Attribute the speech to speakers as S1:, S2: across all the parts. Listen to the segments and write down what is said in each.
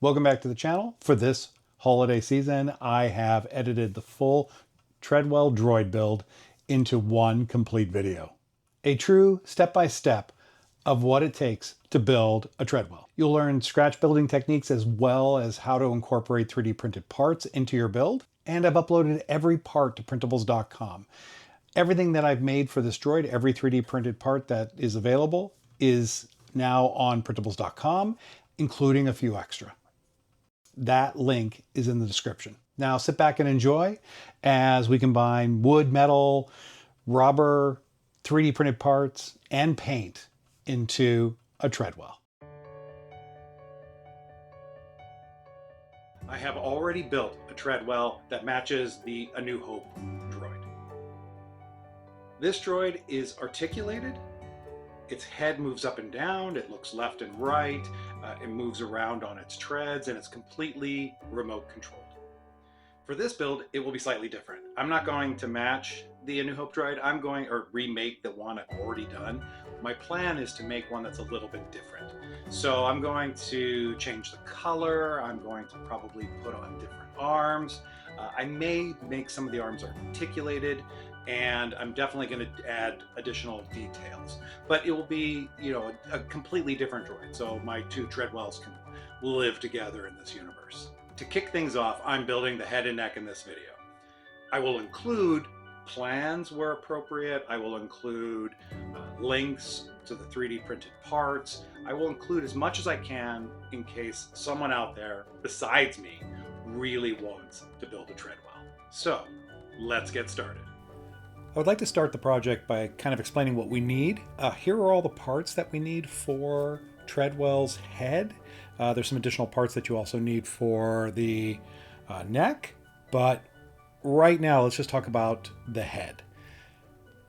S1: Welcome back to the channel. For this holiday season, I have edited the full Treadwell Droid build into one complete video. A true step-by-step of what it takes to build a Treadwell. You'll learn scratch building techniques as well as how to incorporate 3D printed parts into your build. And I've uploaded every part to printables.com. Everything that I've made for this droid, every 3D printed part that is available, is now on printables.com, including a few extra. That link is in the description. Now sit back and enjoy as we combine wood, metal, rubber, 3D printed parts, and paint into a Treadwell. I have already built a Treadwell that matches the A New Hope droid. This droid is articulated. Its head moves up and down, it looks left and right, it moves around on its treads, and it's completely remote controlled. For this build, it will be slightly different. I'm not going to match the A New Hope droid, or remake the one I've already done. My plan is to make one that's a little bit different. So I'm going to change the color, I'm going to probably put on different arms. I may make some of the arms articulated, and I'm definitely going to add additional details. But it will be, a completely different droid. So my two Treadwells can live together in this universe. To kick things off, I'm building the head and neck in this video. I will include plans where appropriate. I will include links to the 3D printed parts. I will include as much as I can in case someone out there besides me really wants to build a Treadwell. So let's get started. I would like to start the project by kind of explaining what we need. Here are all the parts that we need for Treadwell's head. There's some additional parts that you also need for the neck, but right now let's just talk about the head.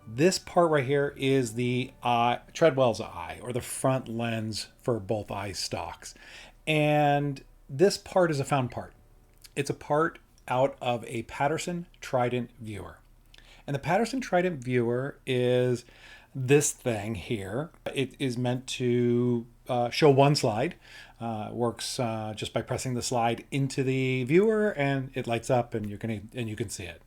S1: This part right here is the Treadwell's eye, or the front lens for both eye stalks. And this part is a found part. It's a part out of a Patterson Trident viewer. And the Patterson Trident viewer is this thing here. It is meant to show one slide. Works just by pressing the slide into the viewer, and it lights up, and you can see it.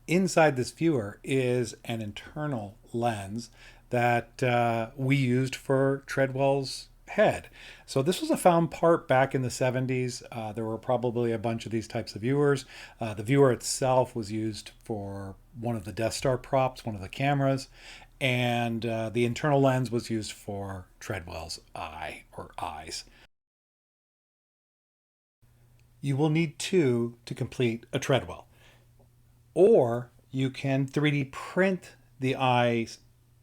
S1: Inside this viewer is an internal lens that we used for Treadwell's head. So this was a found part back in the 70s. There were probably a bunch of these types of viewers. The viewer itself was used for one of the Death Star props, one of the cameras, and the internal lens was used for Treadwell's eye or eyes. You will need two to complete a Treadwell, or you can 3D print the eye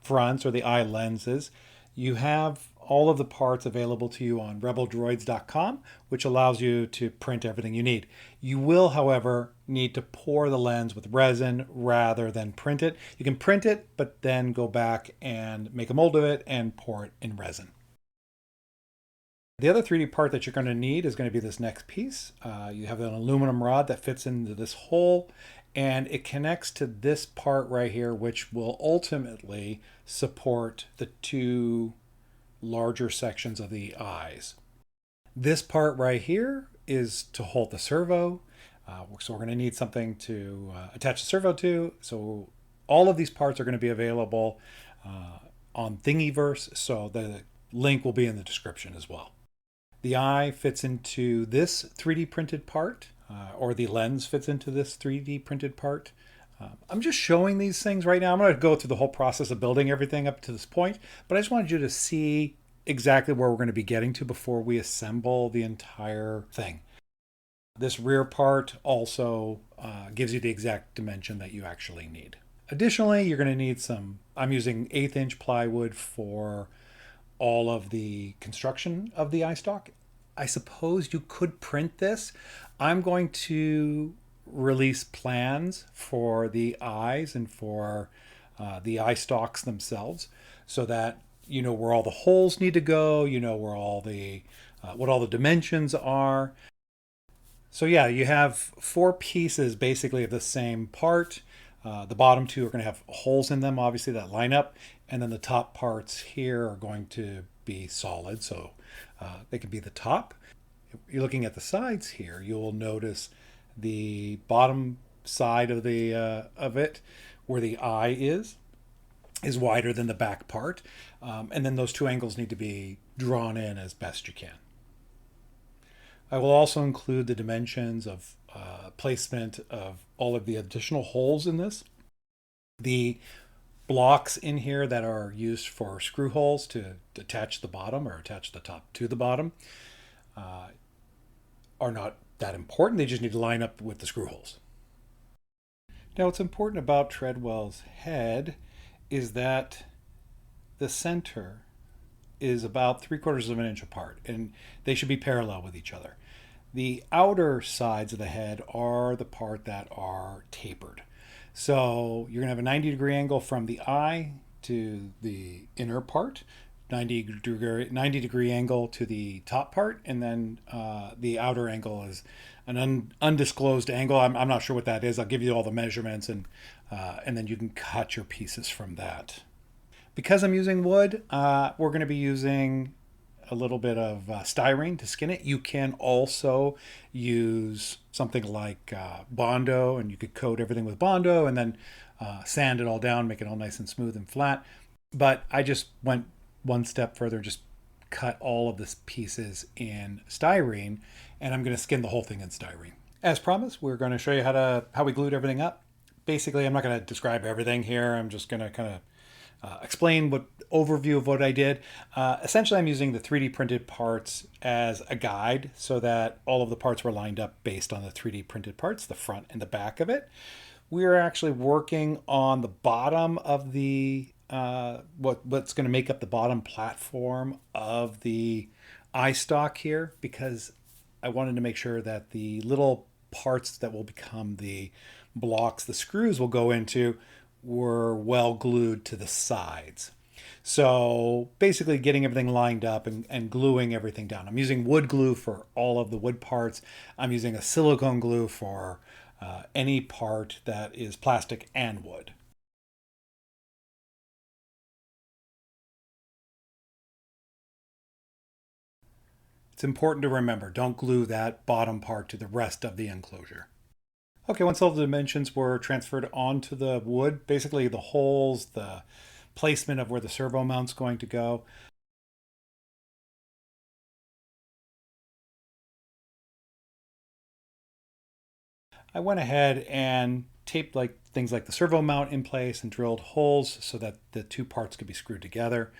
S1: fronts or the eye lenses. You have all of the parts available to you on rebel-droids.com, which allows you to print everything you need. You will, however, need to pour the lens with resin rather than print it. You can print it, but then go back and make a mold of it and pour it in resin. The other 3D part that you're going to need is going to be this next piece. You have an aluminum rod that fits into this hole, and it connects to this part right here, which will ultimately support the two larger sections of the eyes. This part right here is to hold the servo. So we're going to need something to attach the servo to. So all of these parts are going to be available on Thingiverse. So the link will be in the description as well. The eye fits into this 3D printed part, or the lens fits into this 3D printed part. I'm just showing these things right now. I'm going to go through the whole process of building everything up to this point, but I just wanted you to see exactly where we're going to be getting to before we assemble the entire thing. This rear part also gives you the exact dimension that you actually need. Additionally, you're going to need I'm using 1/8 inch plywood for all of the construction of the eye stalk. I suppose you could print this. I'm going to release plans for the eyes and for the eye stalks themselves, so that you know where all the holes need to go, you know where all the what all the dimensions are. So yeah, you have 4 pieces basically of the same part. The bottom 2 are going to have holes in them, obviously, that line up, And then the top parts here are going to be solid, so they could be the top. If you're looking at the sides here, you'll notice the bottom side of it, where the eye is wider than the back part, and then those two angles need to be drawn in as best you can. I will also include the dimensions of placement of all of the additional holes in this. The blocks in here that are used for screw holes to attach the bottom or attach the top to the bottom are not that important. They just need to line up with the screw holes. Now, what's important about Treadwell's head is that the center is about 3/4 of an inch apart, and they should be parallel with each other. The outer sides of the head are the part that are tapered. So you're going to have a 90-degree angle from the eye to the inner part, 90-degree angle to the top part, and then the outer angle is an undisclosed angle. I'm not sure what that is. I'll give you all the measurements, and then you can cut your pieces from that. Because I'm using wood, we're going to be using a little bit of styrene to skin it. You can also use something like Bondo, and you could coat everything with Bondo and then sand it all down, make it all nice and smooth and flat. But I just went one step further, just cut all of the pieces in styrene, and I'm going to skin the whole thing in styrene. As promised, we're going to show you how we glued everything up. Basically, I'm not going to describe everything here. I'm just going to kind of explain what overview of what I did. Essentially, I'm using the 3D printed parts as a guide so that all of the parts were lined up based on the 3D printed parts, the front and the back of it. We're actually working on the bottom of the what's going to make up the bottom platform of the eye stock here, because I wanted to make sure that the little parts that will become the blocks the screws will go into were well glued to the sides. So basically getting everything lined up and gluing everything down. I'm using wood glue for all of the wood parts. I'm using a silicone glue for any part that is plastic and wood. It's important to remember, don't glue that bottom part to the rest of the enclosure. Okay, once all the dimensions were transferred onto the wood, basically the holes, the placement of where the servo mount's going to go, I went ahead and taped things like the servo mount in place and drilled holes so that the two parts could be screwed together.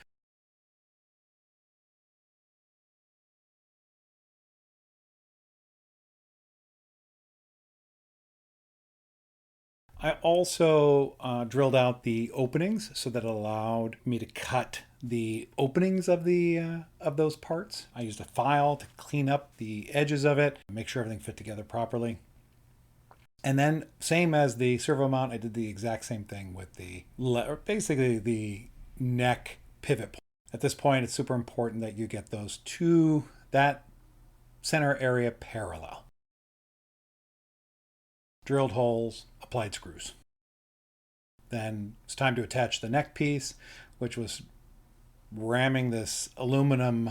S1: I also drilled out the openings so that it allowed me to cut the openings of those parts. I used a file to clean up the edges of it, make sure everything fit together properly. And then, same as the servo mount, I did the exact same thing with basically the neck pivot point. At this point, it's super important that you get that center area parallel. Drilled holes, applied screws. Then it's time to attach the neck piece, which was ramming this aluminum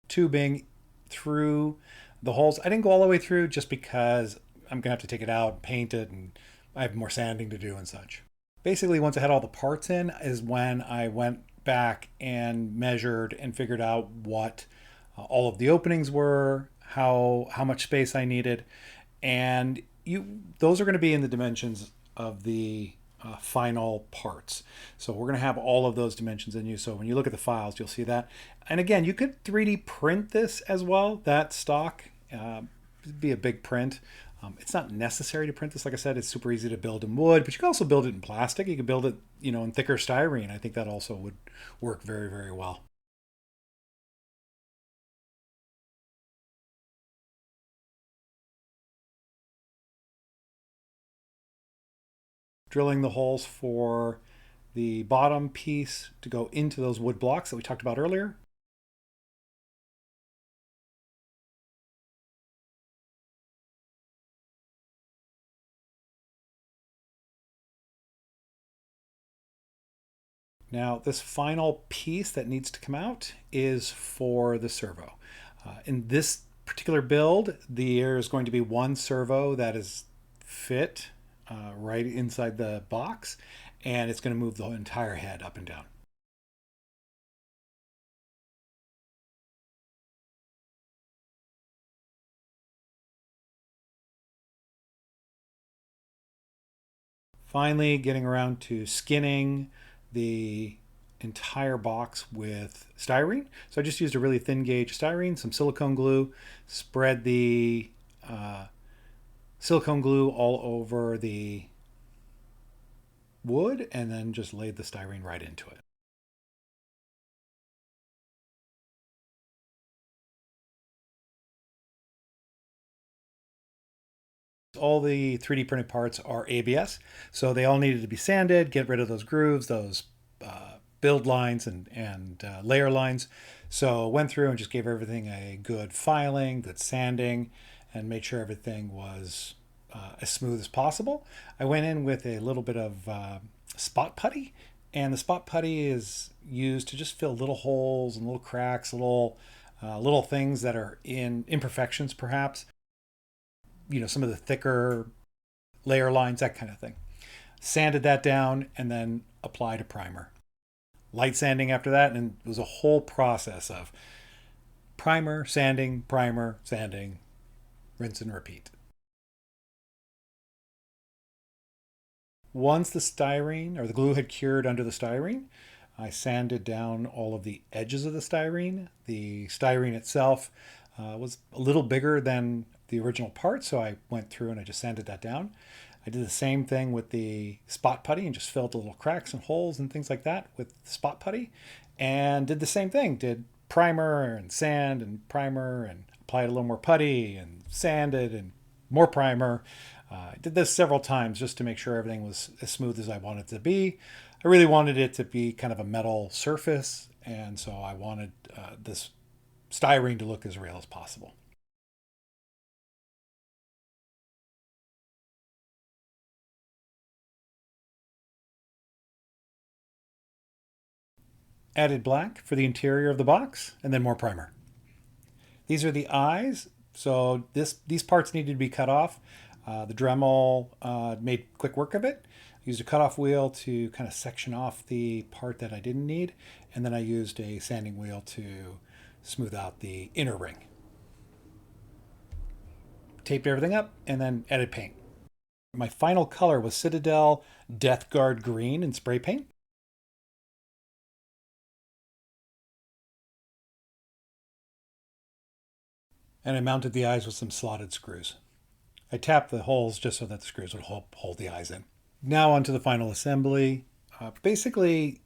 S1: tubing through the holes. I didn't go all the way through just because I'm going to have to take it out and paint it, and I have more sanding to do and such. Basically, once I had all the parts in is when I went back and measured and figured out what all of the openings were, how much space I needed, and those are going to be in the dimensions of the final parts. So we're going to have all of those dimensions in you. So when you look at the files, you'll see that. And again, you could 3D print this as well. That stock be a big print. It's not necessary to print this. Like I said, it's super easy to build in wood, but you can also build it in plastic. You can build it, in thicker styrene. I think that also would work very, very well. Drilling the holes for the bottom piece to go into those wood blocks that we talked about earlier. Now, this final piece that needs to come out is for the servo. In this particular build, there is going to be one servo that is fit right inside the box, and it's going to move the entire head up and down. Finally, getting around to skinning the entire box with styrene. So I just used a really thin gauge styrene, some silicone glue, spread the silicone glue all over the wood, and then just laid the styrene right into it. All the 3D printed parts are ABS, so they all needed to be sanded, get rid of those grooves, those build lines and layer lines. So went through and just gave everything a good filing, good sanding, and made sure everything was as smooth as possible. I went in with a little bit of spot putty, and the spot putty is used to just fill little holes and little cracks, little things that are in imperfections, perhaps. You know, some of the thicker layer lines, that kind of thing. Sanded that down and then applied a primer. Light sanding after that, and it was a whole process of primer, sanding, rinse and repeat. Once the styrene or the glue had cured under the styrene, I sanded down all of the edges of the styrene. The styrene itself was a little bigger than the original part, so I went through and I just sanded that down. I did the same thing with the spot putty and just filled the little cracks and holes and things like that with spot putty, and did the same thing. Did primer and sand and primer and applied a little more putty and sanded and more primer. I did this several times just to make sure everything was as smooth as I wanted it to be. I really wanted it to be kind of a metal surface, and so I wanted this styrene to look as real as possible. Added black for the interior of the box, and then more primer. These are the eyes, so these parts needed to be cut off. The Dremel made quick work of it. I used a cutoff wheel to kind of section off the part that I didn't need, and then I used a sanding wheel to smooth out the inner ring. Taped everything up, and then added paint. My final color was Citadel Death Guard Green in spray paint. And I mounted the eyes with some slotted screws. I tapped the holes just so that the screws would hold the eyes in. Now onto the final assembly. Basically,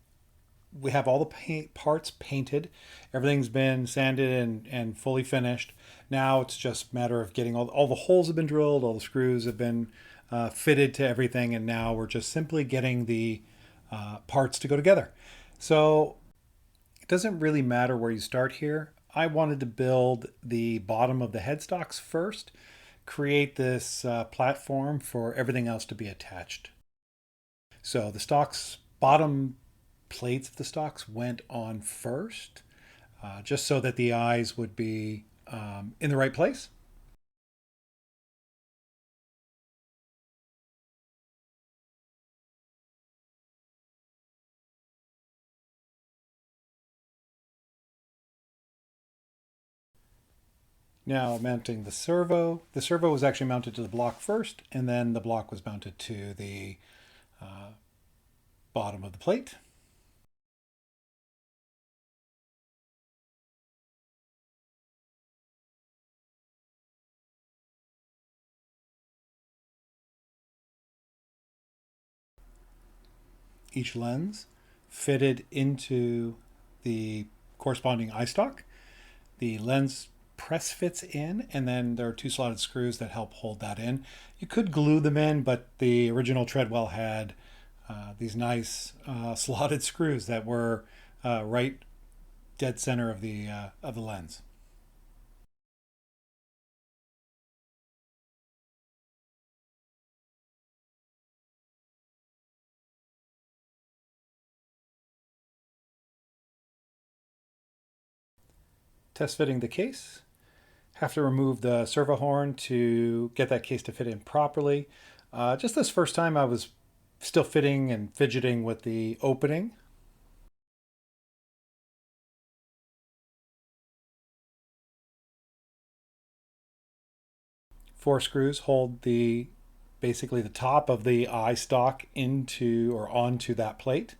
S1: we have all the parts painted. Everything's been sanded and fully finished. Now it's just a matter of getting all the holes have been drilled, all the screws have been fitted to everything, and now we're just simply getting the parts to go together. So it doesn't really matter where you start here. I wanted to build the bottom of the headstocks first, create this platform for everything else to be attached. So the stocks, bottom plates of the stocks went on first, just so that the eyes would be in the right place. Now mounting the servo. The servo was actually mounted to the block first, and then the block was mounted to the bottom of the plate. Each lens fitted into the corresponding eye stock. The lens press fits in, and then there are two slotted screws that help hold that in. You could glue them in, but the original Treadwell had these nice slotted screws that were right dead center of the lens.
S2: Test fitting the case. Have to remove the servo horn to get that case to fit in properly. Just this first time I was still fitting and fidgeting with the opening. Four screws hold basically the top of the eye stalk into or onto that plate.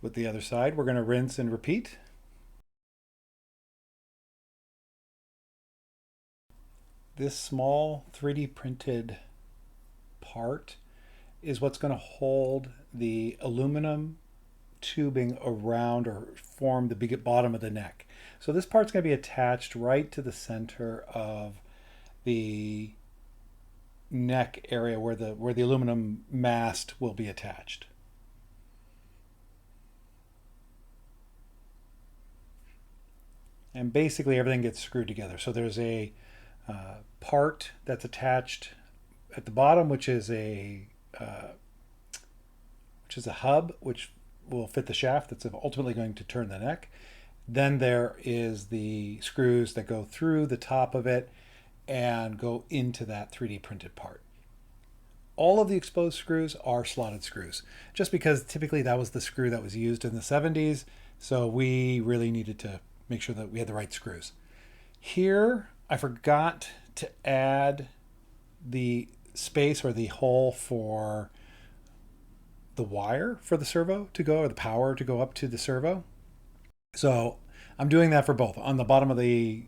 S2: With the other side, we're going to rinse and repeat. This small 3D printed part is what's going to hold the aluminum tubing around or form the big bottom of the neck. So this part's going to be attached right to the center of the neck area where the aluminum mast will be attached. And basically everything gets screwed together. So there's a part that's attached at the bottom, which is a hub, which will fit the shaft that's ultimately going to turn the neck. Then there is the screws that go through the top of it and go into that 3D printed part. All of the exposed screws are slotted screws, just because typically that was the screw that was used in the 70s. So we really needed to make sure that we had the right screws. Here, I forgot to add the space or the hole for the wire for the servo to go, or the power to go up to the servo. So I'm doing that for both. On the bottom of the,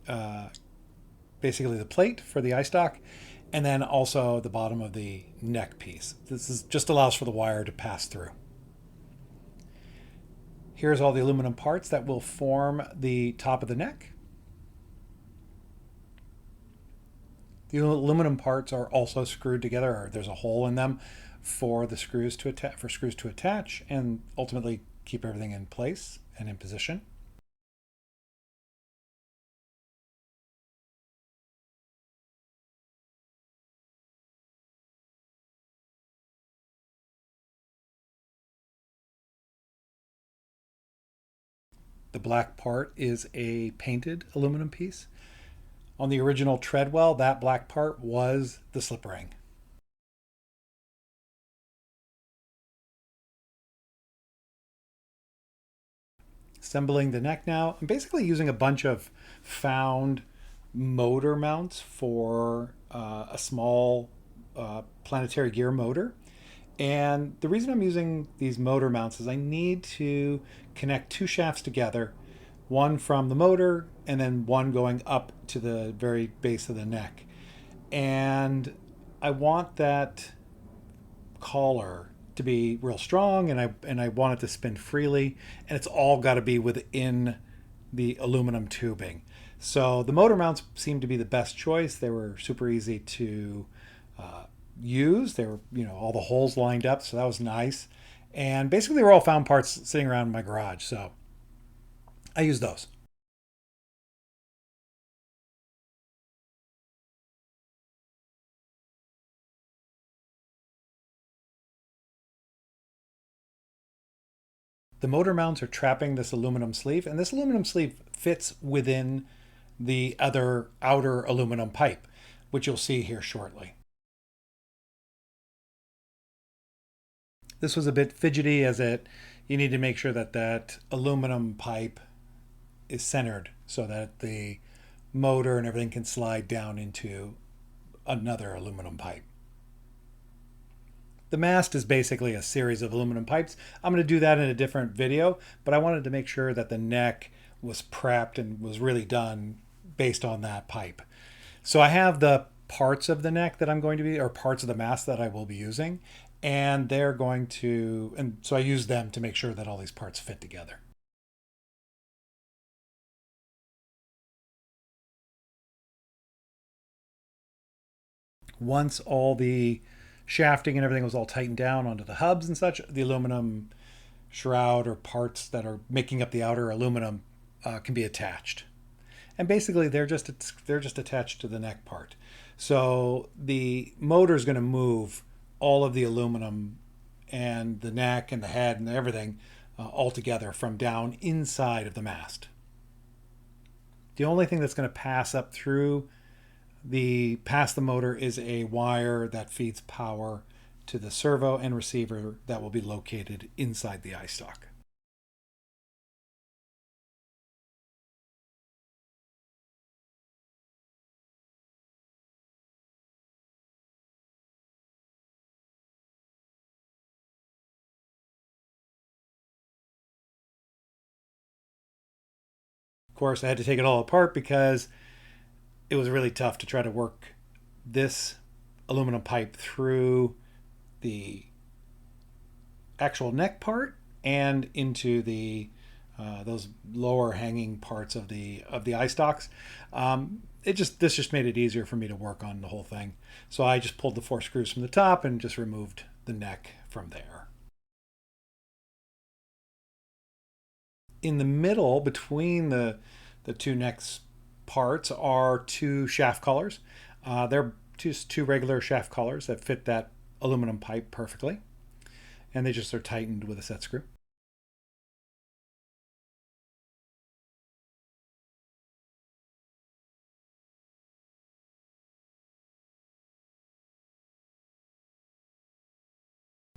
S2: basically the plate for the eye stalk, and then also the bottom of the neck piece. Just allows for the wire to pass through. Here's all the aluminum parts that will form the top of the neck. The aluminum parts are also screwed together, or there's a hole in them for the screws to attach and ultimately keep everything in place and in position. The black part is a painted aluminum piece. On the original Treadwell, that black part was the slip ring. Assembling the neck now. I'm basically using a bunch of found motor mounts for a small planetary gear motor. And the reason I'm using these motor mounts is I need to connect two shafts together, one from the motor and then one going up to the very base of the neck. And I want that collar to be real strong, and I want it to spin freely, and it's all got to be within the aluminum tubing. So the motor mounts seemed to be the best choice. They were super easy to use. They were, all the holes lined up, so that was nice. And basically, they were all found parts sitting around in my garage, so I used those. The motor mounts are trapping this aluminum sleeve, and this aluminum sleeve fits within the other outer aluminum pipe, which you'll see here shortly. This was a bit fidgety, as you need to make sure that that aluminum pipe is centered so that the motor and everything can slide down into another aluminum pipe. The mast is basically a series of aluminum pipes. I'm going to do that in a different video, but I wanted to make sure that the neck was prepped and was really done based on that pipe. So I have the parts of the neck that I'm going to be, or parts of the mast that I will be using, and they're going to, and so I use them to make sure that all these parts fit together. Once all the shafting and everything was all tightened down onto the hubs and such, the aluminum shroud or parts that are making up the outer aluminum can be attached. And basically they're just attached to the neck part. So the motor is going to move all of the aluminum and the neck and the head and everything all together from down inside of the mast. The only thing that's going to pass up through past the motor is a wire that feeds power to the servo and receiver that will be located inside the eye stalk. Of course, I had to take it all apart because it was really tough to try to work this aluminum pipe through the actual neck part and into the those lower hanging parts of the eye stalks. This just made it easier for me to work on the whole thing. So I just pulled the 4 screws from the top and just removed the neck from there. In the middle between the two necks parts are 2 shaft collars. They're just 2 regular shaft collars that fit that aluminum pipe perfectly, and they just are tightened with a set screw.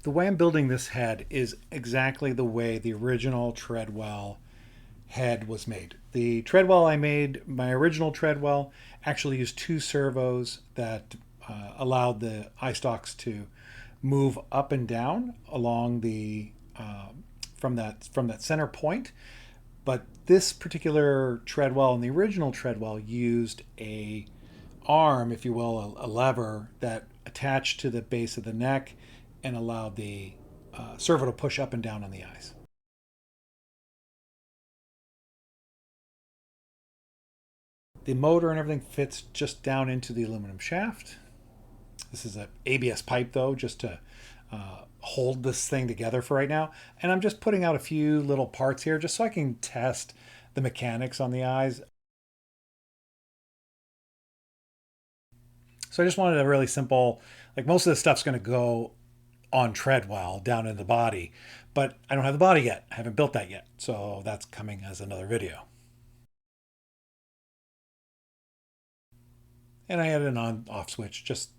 S2: The way I'm building this head is exactly the way the original Treadwell head was made. The Treadwell I made, my original Treadwell, actually used 2 servos that allowed the eye stalks to move up and down along the from that center point. But this particular Treadwell and the original Treadwell used a arm, if you will, a lever that attached to the base of the neck and allowed the servo to push up and down on the eyes. The motor and everything fits just down into the aluminum shaft. This is an ABS pipe though, just to hold this thing together for right now. And I'm just putting out a few little parts here just so I can test the mechanics on the eyes. So I just wanted a really simple, like most of this stuff's going to go on Treadwell down in the body, but I don't have the body yet. I haven't built that yet. So that's coming as another video. And I added an on off switch just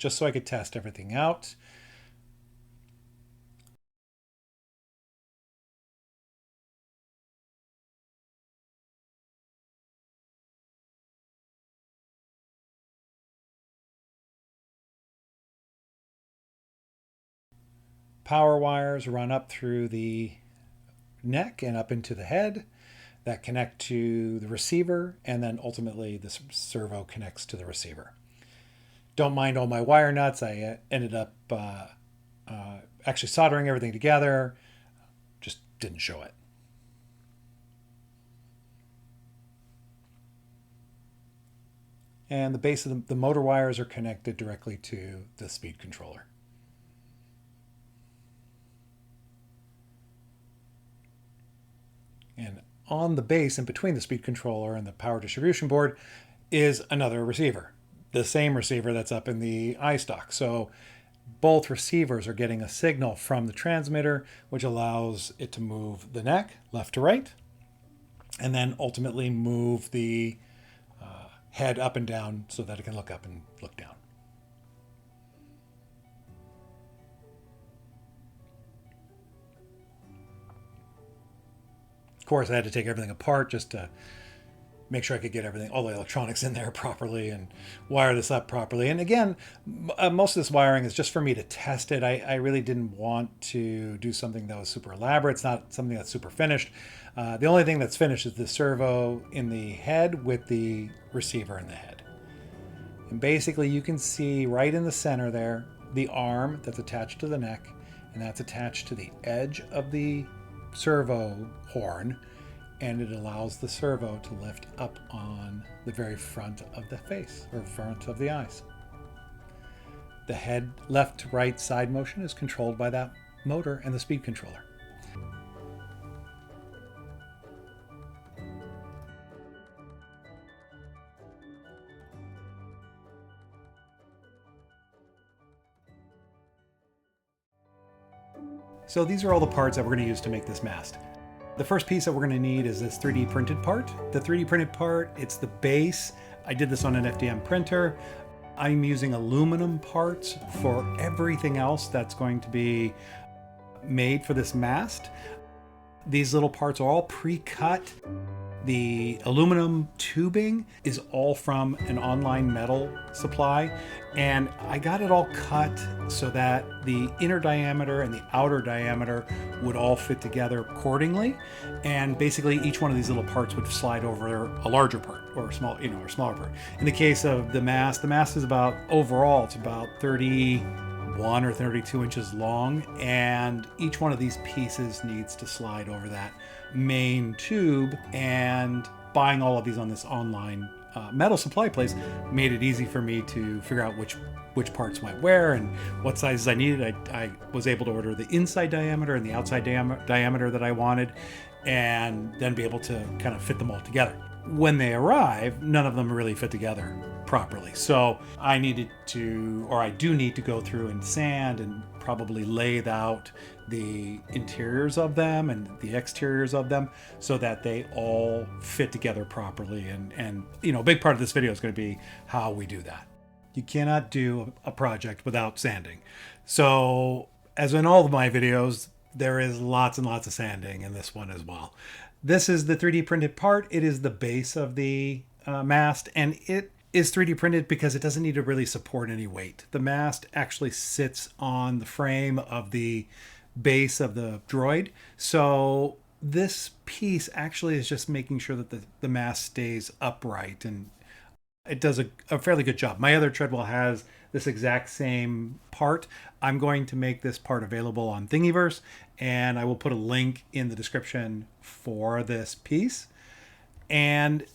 S2: so I could test everything out. Power wires run up through the neck and up into the head that connect to the receiver, and then ultimately the servo connects to the receiver. Don't mind all my wire nuts. I ended up actually soldering everything together, just didn't show it. And the base of the motor wires are connected directly to the speed controller. And on the base in between the speed controller and the power distribution board is another receiver, the same receiver that's up in the eye stalk. So both receivers are getting a signal from the transmitter, which allows it to move the neck left to right, and then ultimately move the head up and down so that it can look up and look down. Of course, I had to take everything apart just to make sure I could get everything, all the electronics in there properly and wire this up properly. And again, most of this wiring is just for me to test it. I really didn't want to do something that was super elaborate. It's not something that's super finished. The only thing that's finished is the servo in the head with the receiver in the head. And basically you can see right in the center there, the arm that's attached to the neck, and that's attached to the edge of the servo horn, and it allows the servo to lift up on the very front of the face, or front of the eyes. The head left to right side motion is controlled by that motor and the speed controller. So these are all the parts that we're going to use to make this mast. The first piece that we're going to need is this 3D printed part. The 3D printed part, it's the base. I did this on an FDM printer. I'm using aluminum parts for everything else that's going to be made for this mast. These little parts are all pre-cut. The aluminum tubing is all from an online metal supply, and I got it all cut so that the inner diameter and the outer diameter would all fit together accordingly, and basically each one of these little parts would slide over a larger part or a small, or smaller part. In the case of the mast is about, overall it's about 31 or 32 inches long, and each one of these pieces needs to slide over that main tube. And buying all of these on this online metal supply place made it easy for me to figure out which parts went where and what sizes I needed. I was able to order the inside diameter and the outside diameter that I wanted, and then be able to kind of fit them all together. When they arrive, none of them really fit together properly. So I do need to go through and sand and probably lay out the interiors of them and the exteriors of them so that they all fit together properly. And a big part of this video is going to be how we do that. You cannot do a project without sanding. So as in all of my videos, there is lots and lots of sanding in this one as well. This is the 3D printed part. It is the base of the mast, and it is 3D printed because it doesn't need to really support any weight. The mast actually sits on the frame of the base of the droid. So this piece actually is just making sure that the mast stays upright, and it does a fairly good job. My other Treadwell has this exact same part. I'm going to make this part available on Thingiverse, and I will put a link in the description for this piece. And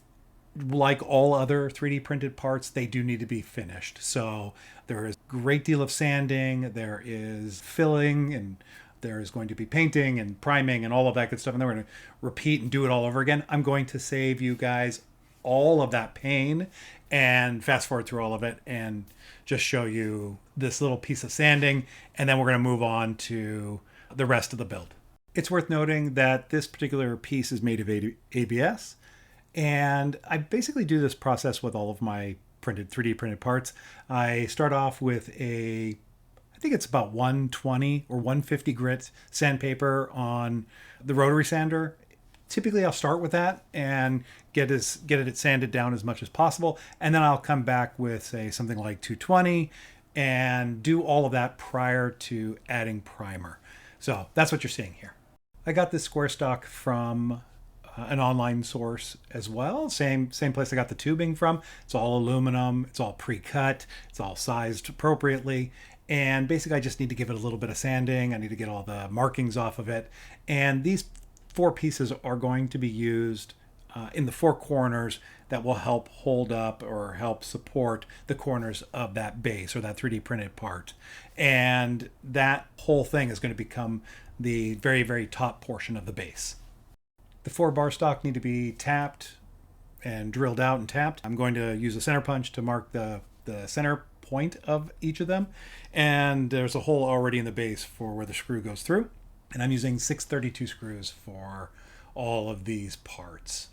S2: like all other 3D printed parts, they do need to be finished. So there is a great deal of sanding, there is filling, and there is going to be painting and priming and all of that good stuff. And then we're going to repeat and do it all over again. I'm going to save you guys all of that pain and fast forward through all of it and just show you this little piece of sanding. And then we're going to move on to the rest of the build. It's worth noting that this particular piece is made of ABS. And I basically do this process with all of my 3D printed parts. I start off with I think it's about 120 or 150 grit sandpaper on the rotary sander. Typically I'll start with that and get it sanded down as much as possible. And then I'll come back with, say, something like 220 and do all of that prior to adding primer. So that's what you're seeing here. I got this square stock from an online source as well. Same place I got the tubing from. It's all aluminum. It's all pre-cut. It's all sized appropriately. And basically I just need to give it a little bit of sanding. I need to get all the markings off of it. And these 4 pieces are going to be used in the 4 corners that will help hold up or help support the corners of that base or that 3D printed part. And that whole thing is going to become the very, very top portion of the base. The 4 bar stock need to be tapped and drilled out and tapped. I'm going to use a center punch to mark the center point of each of them. And there's a hole already in the base for where the screw goes through. And I'm using 632 screws for all of these parts.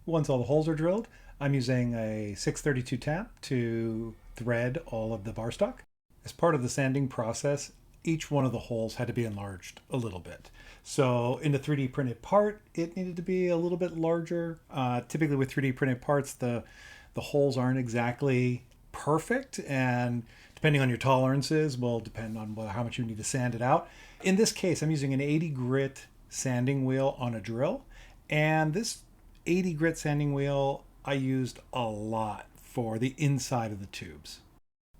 S2: Once all the holes are drilled, I'm using a 632 tap to thread all of the bar stock. As part of the sanding process, each one of the holes had to be enlarged a little bit. So in the 3D printed part, it needed to be a little bit larger. Typically with 3D printed parts, the holes aren't exactly perfect, and depending on your tolerances will depend on how much you need to sand it out. In this case, I'm using an 80 grit sanding wheel on a drill, and this 80 grit sanding wheel I used a lot for the inside of the tubes.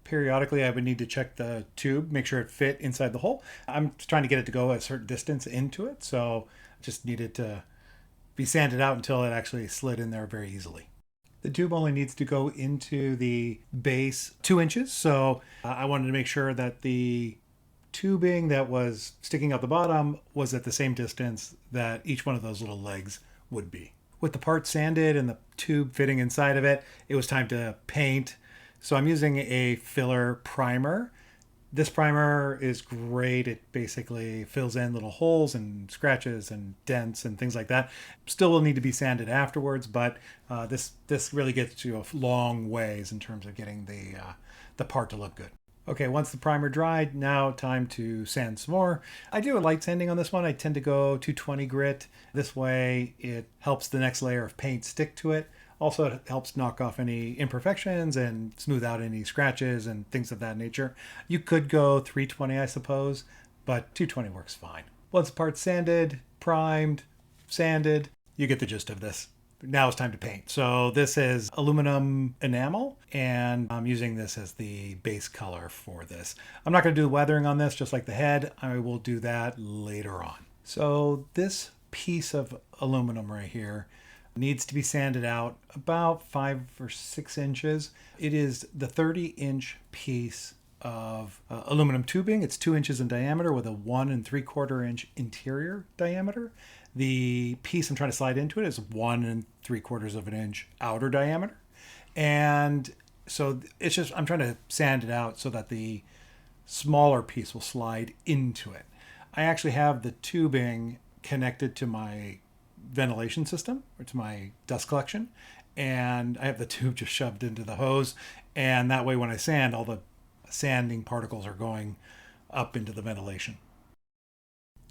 S2: Periodically, I would need to check the tube, make sure it fit inside the hole. I'm trying to get it to go a certain distance into it, so just needed to be sanded out until it actually slid in there very easily. The tube only needs to go into the base 2 inches, so I wanted to make sure that the tubing that was sticking out the bottom was at the same distance that each one of those little legs would be. With the part sanded and the tube fitting inside of it, it was time to paint. So I'm using a filler primer. This primer is great. It basically fills in little holes and scratches and dents and things like that. Still will need to be sanded afterwards, but this really gets you a long ways in terms of getting the part to look good. Okay, once the primer dried, now time to sand some more. I do a light sanding on this one. I tend to go 220 grit. This way it helps the next layer of paint stick to it. Also, it helps knock off any imperfections and smooth out any scratches and things of that nature. You could go 320, I suppose, but 220 works fine. Once the part's sanded, primed, sanded, you get the gist of this. Now it's time to paint. So this is aluminum enamel, and I'm using this as the base color for this. I'm not going to do the weathering on this, just like the head. I will do that later on. So this piece of aluminum right here needs to be sanded out about 5 or 6 inches. It is the 30-inch piece of aluminum tubing. It's 2 inches in diameter with a 1 3/4 inch interior diameter. The piece I'm trying to slide into it is 1 3/4 inch outer diameter. And so it's just, I'm trying to sand it out so that the smaller piece will slide into it. I actually have the tubing connected to my ventilation system or to my dust collection, and I have the tube just shoved into the hose, and that way when I sand, all the sanding particles are going up into the ventilation.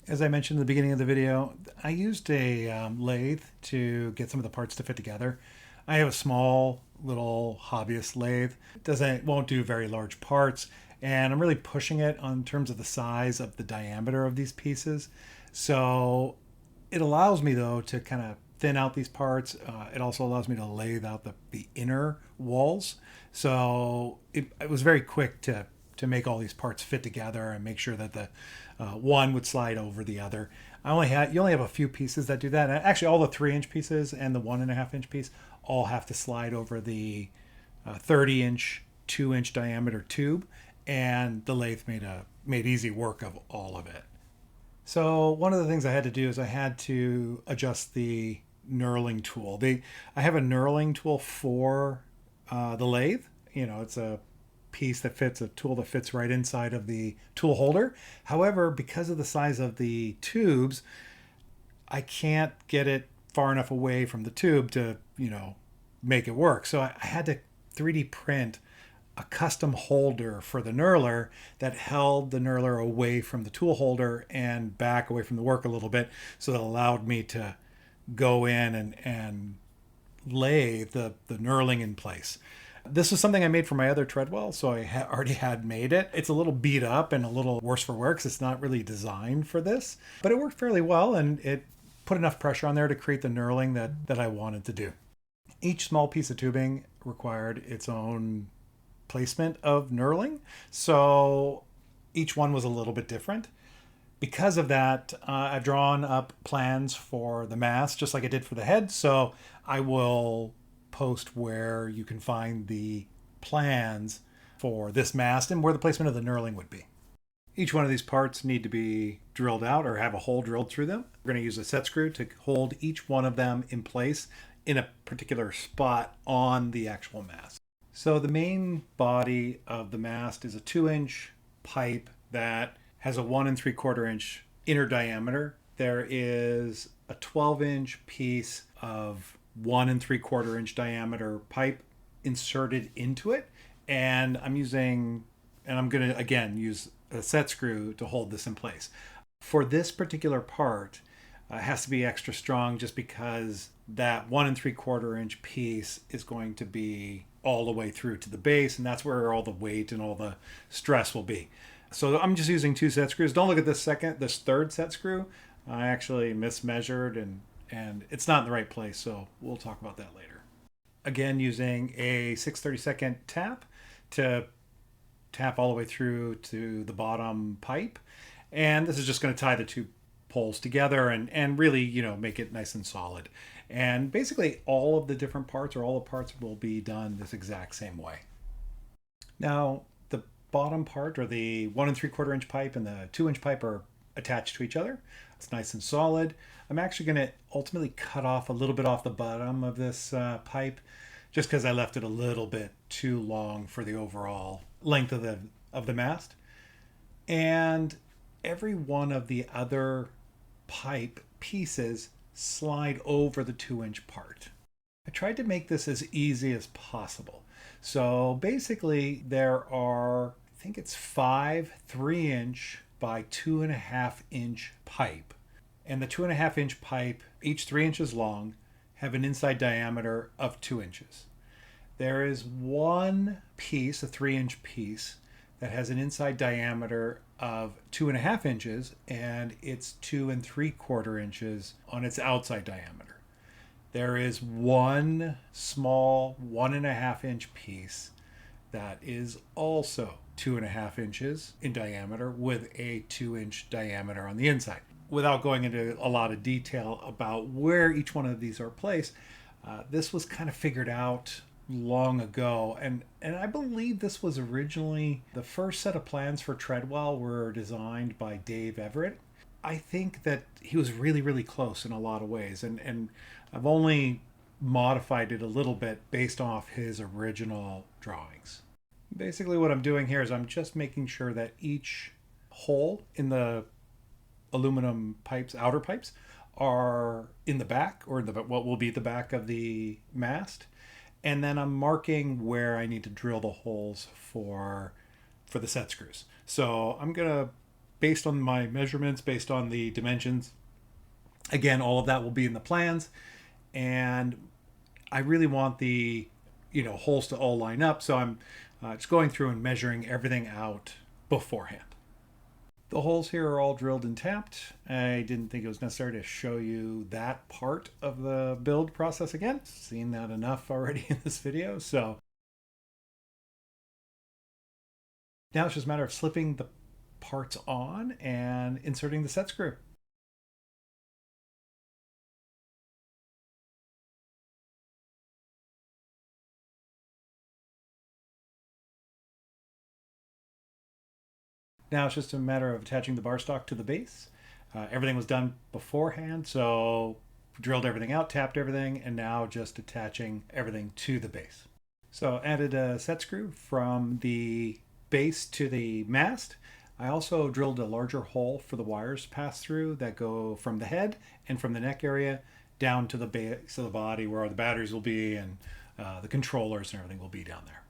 S2: As I mentioned in the beginning of the video, I used a lathe to get some of the parts to fit together. I have a small little hobbyist lathe. It won't do very large parts, and I'm really pushing it on terms of the size of the diameter of these pieces. So it allows me, though, to kind of thin out these parts. It also allows me to lathe out the inner walls. So it was very quick to make all these parts fit together and make sure that the one would slide over the other. You only have a few pieces that do that. And actually, all the 3-inch pieces and the 1.5-inch piece all have to slide over the 30-inch, 2-inch diameter tube. And the lathe made easy work of all of it. So one of the things I had to do is I had to adjust the knurling tool. I have a knurling tool for the lathe. It's a tool that fits right inside of the tool holder. However, because of the size of the tubes, I can't get it far enough away from the tube to, make it work. So I had to 3D print a custom holder for the knurler that held the knurler away from the tool holder and back away from the work a little bit, so that allowed me to go in and lay the knurling in place. This was something I made for my other Treadwell, so I already had made it. It's a little beat up and a little worse for wear because it's not really designed for this, but it worked fairly well, and it put enough pressure on there to create the knurling that I wanted to do. Each small piece of tubing required its own placement of knurling, so each one was a little bit different. Because of that, I've drawn up plans for the mast just like I did for the head, so I will post where you can find the plans for this mast and where the placement of the knurling would be. Each one of these parts need to be drilled out or have a hole drilled through them. We're going to use a set screw to hold each one of them in place in a particular spot on the actual mast. So the main body of the mast is a 2-inch pipe that has a 1 3/4 inch inner diameter. There is a 12-inch piece of 1 3/4 inch diameter pipe inserted into it. And I'm going to again use a set screw to hold this in place. For this particular part, it has to be extra strong just because that 1 3/4 inch piece is going to be all the way through to the base, and that's where all the weight and all the stress will be. So I'm just using 2 set screws. Don't look at this third set screw. I actually mismeasured and it's not in the right place, so we'll talk about that later. Again, using a 6/32 tap to tap all the way through to the bottom pipe. And this is just going to tie the 2 poles together and really, make it nice and solid. And basically all of the different parts or all the parts will be done this exact same way. Now, the bottom part, or the 1 3/4 inch pipe and the 2-inch pipe, are attached to each other. It's nice and solid. I'm actually going to ultimately cut off a little bit off the bottom of this pipe, just because I left it a little bit too long for the overall length of the mast. And every one of the other pipe pieces slide over the 2-inch part. I tried to make this as easy as possible. So basically there are, I think it's 5 3-inch by 2.5-inch pipe. And the 2.5-inch pipe, each 3 inches long, have an inside diameter of 2 inches. There is one piece, a 3-inch piece, that has an inside diameter of 2.5 inches, and it's 2 3/4 inches on its outside diameter. There is one small 1.5-inch piece that is also 2.5 inches in diameter with a 2-inch diameter on the inside. Without going into a lot of detail about where each one of these are placed, this was kind of figured out long ago, and I believe this was originally the first set of plans for Treadwell were designed by Dave Everett. I think that he was really close in a lot of ways, and I've only modified it a little bit based off his original drawings. Basically what I'm doing here is I'm just making sure that each hole in the aluminum pipes, outer pipes, are in the back, or what will be the back of the mast. And then I'm marking where I need to drill the holes for the set screws. So I'm gonna, based on my measurements, based on the dimensions, again, all of that will be in the plans. And I really want the holes to all line up. So I'm just going through and measuring everything out beforehand. The holes here are all drilled and tapped. I didn't think it was necessary to show you that part of the build process again. Seen that enough already in this video. So now it's just a matter of slipping the parts on and inserting the set screw. Now it's just a matter of attaching the bar stock to the base. Everything was done beforehand, so drilled everything out, tapped everything, and now just attaching everything to the base. So added a set screw from the base to the mast. I also drilled a larger hole for the wires to pass through that go from the head and from the neck area down to the base of the body where the batteries will be, and the controllers and everything will be down there.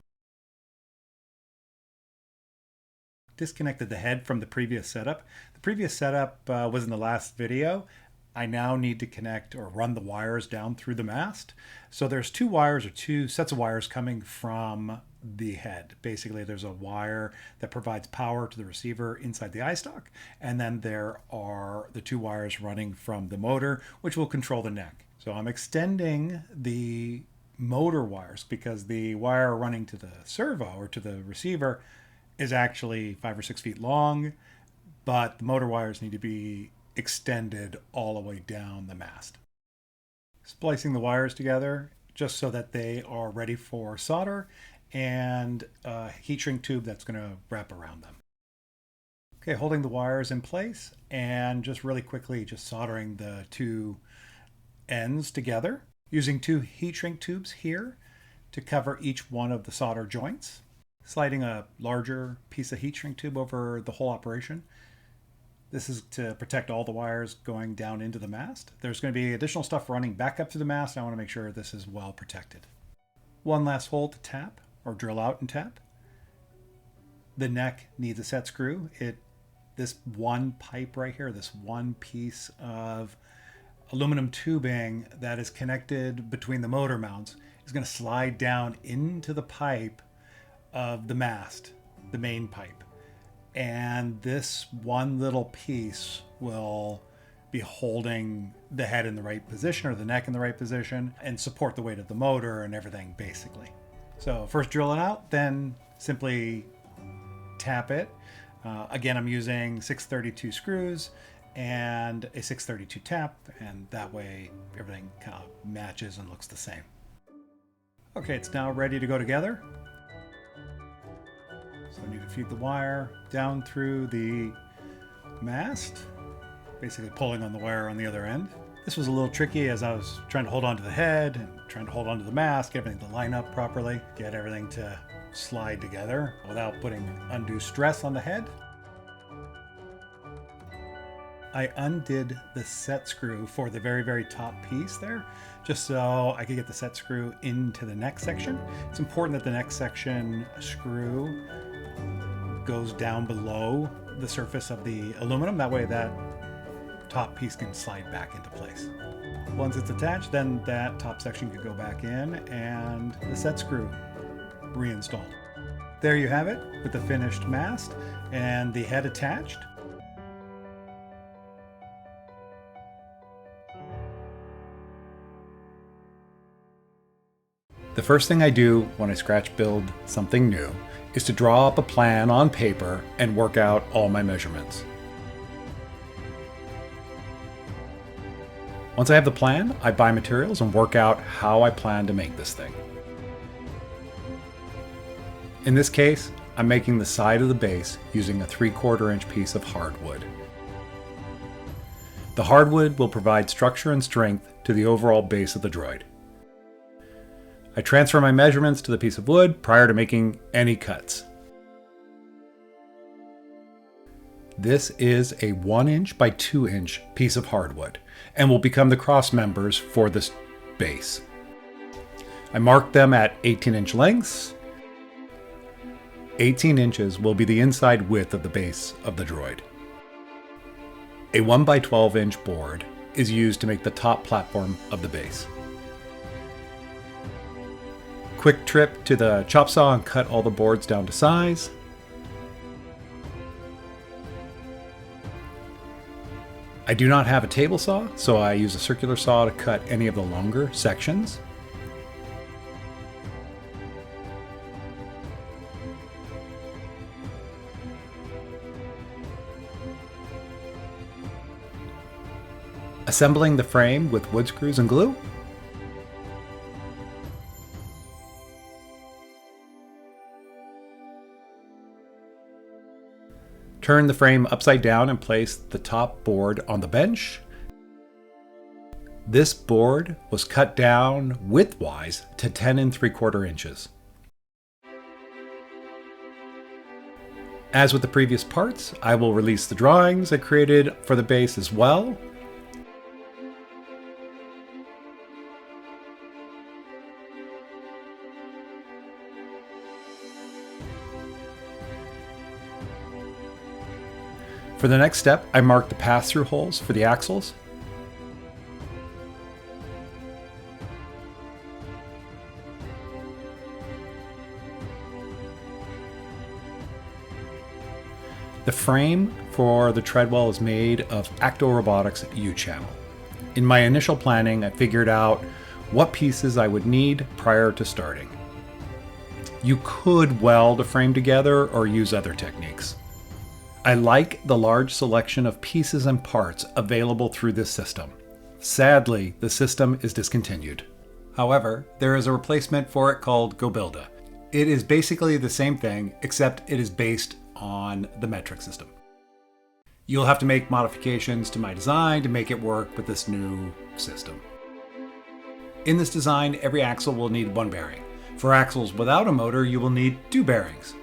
S2: Disconnected the head from the previous setup. The previous setup was in the last video. I now need to connect or run the wires down through the mast. So there's two wires, or two sets of wires, coming from the head. Basically, there's a wire that provides power to the receiver inside the eye stock, and then there are the two wires running from the motor, which will control the neck. So I'm extending the motor wires because the wire running to the servo, or to the receiver, is actually 5 or 6 feet long, but the motor wires need to be extended all the way down the mast. Splicing the wires together just so that they are ready for solder, and a heat shrink tube that's going to wrap around them. Okay, holding the wires in place and just really quickly just soldering the two ends together, using 2 heat shrink tubes here to cover each one of the solder joints. Sliding a larger piece of heat shrink tube over the whole operation. This is to protect all the wires going down into the mast. There's going to be additional stuff running back up to the mast. I want to make sure this is well protected. One last hole to tap, or drill out and tap. The neck needs a set screw. This one pipe right here, this one piece of aluminum tubing that is connected between the motor mounts, is going to slide down into the pipe of the mast, the main pipe. And this one little piece will be holding the head in the right position, or the neck in the right position, and support the weight of the motor and everything, basically. So first drill it out, then simply tap it. Again, I'm using 632 screws and a 632 tap, and that way everything kind of matches and looks the same. Okay, it's now ready to go together. So I need to feed the wire down through the mast, basically pulling on the wire on the other end. This was a little tricky as I was trying to hold on to the head and trying to hold on to the mast, get everything to line up properly, get everything to slide together without putting undue stress on the head. I undid the set screw for the very, very top piece there, just so I could get the set screw into the neck section. It's important that the neck section screw goes down below the surface of the aluminum. That way that top piece can slide back into place. Once it's attached, then that top section could go back in and the set screw reinstalled. There you have it with the finished mast and the head attached. The first thing I do when I scratch build something new is to draw up a plan on paper and work out all my measurements. Once I have the plan, I buy materials and work out how I plan to make this thing. In this case, I'm making the side of the base using a 3/4 inch piece of hardwood. The hardwood will provide structure and strength to the overall base of the droid. I transfer my measurements to the piece of wood prior to making any cuts. This is a 1 inch by 2 inch piece of hardwood and will become the cross members for this base. I marked them at 18-inch lengths. 18 inches will be the inside width of the base of the droid. A 1 by 12 inch board is used to make the top platform of the base. Quick trip to the chop saw and cut all the boards down to size. I do not have a table saw, so I use a circular saw to cut any of the longer sections. Assembling the frame with wood screws and glue. Turn the frame upside down and place the top board on the bench. This board was cut down widthwise to 10 3/4 inches. As with the previous parts, I will release the drawings I created for the base as well. For the next step, I marked the pass-through holes for the axles. The frame for the Treadwell is made of Acto Robotics U-channel. In my initial planning, I figured out what pieces I would need prior to starting. You could weld a frame together or use other techniques. I like the large selection of pieces and parts available through this system. Sadly, the system is discontinued. However, there is a replacement for it called GoBuilda. It is basically the same thing, except it is based on the metric system. You'll have to make modifications to my design to make it work with this new system. In this design, every axle will need 1 bearing. For axles without a motor, you will need 2 bearings.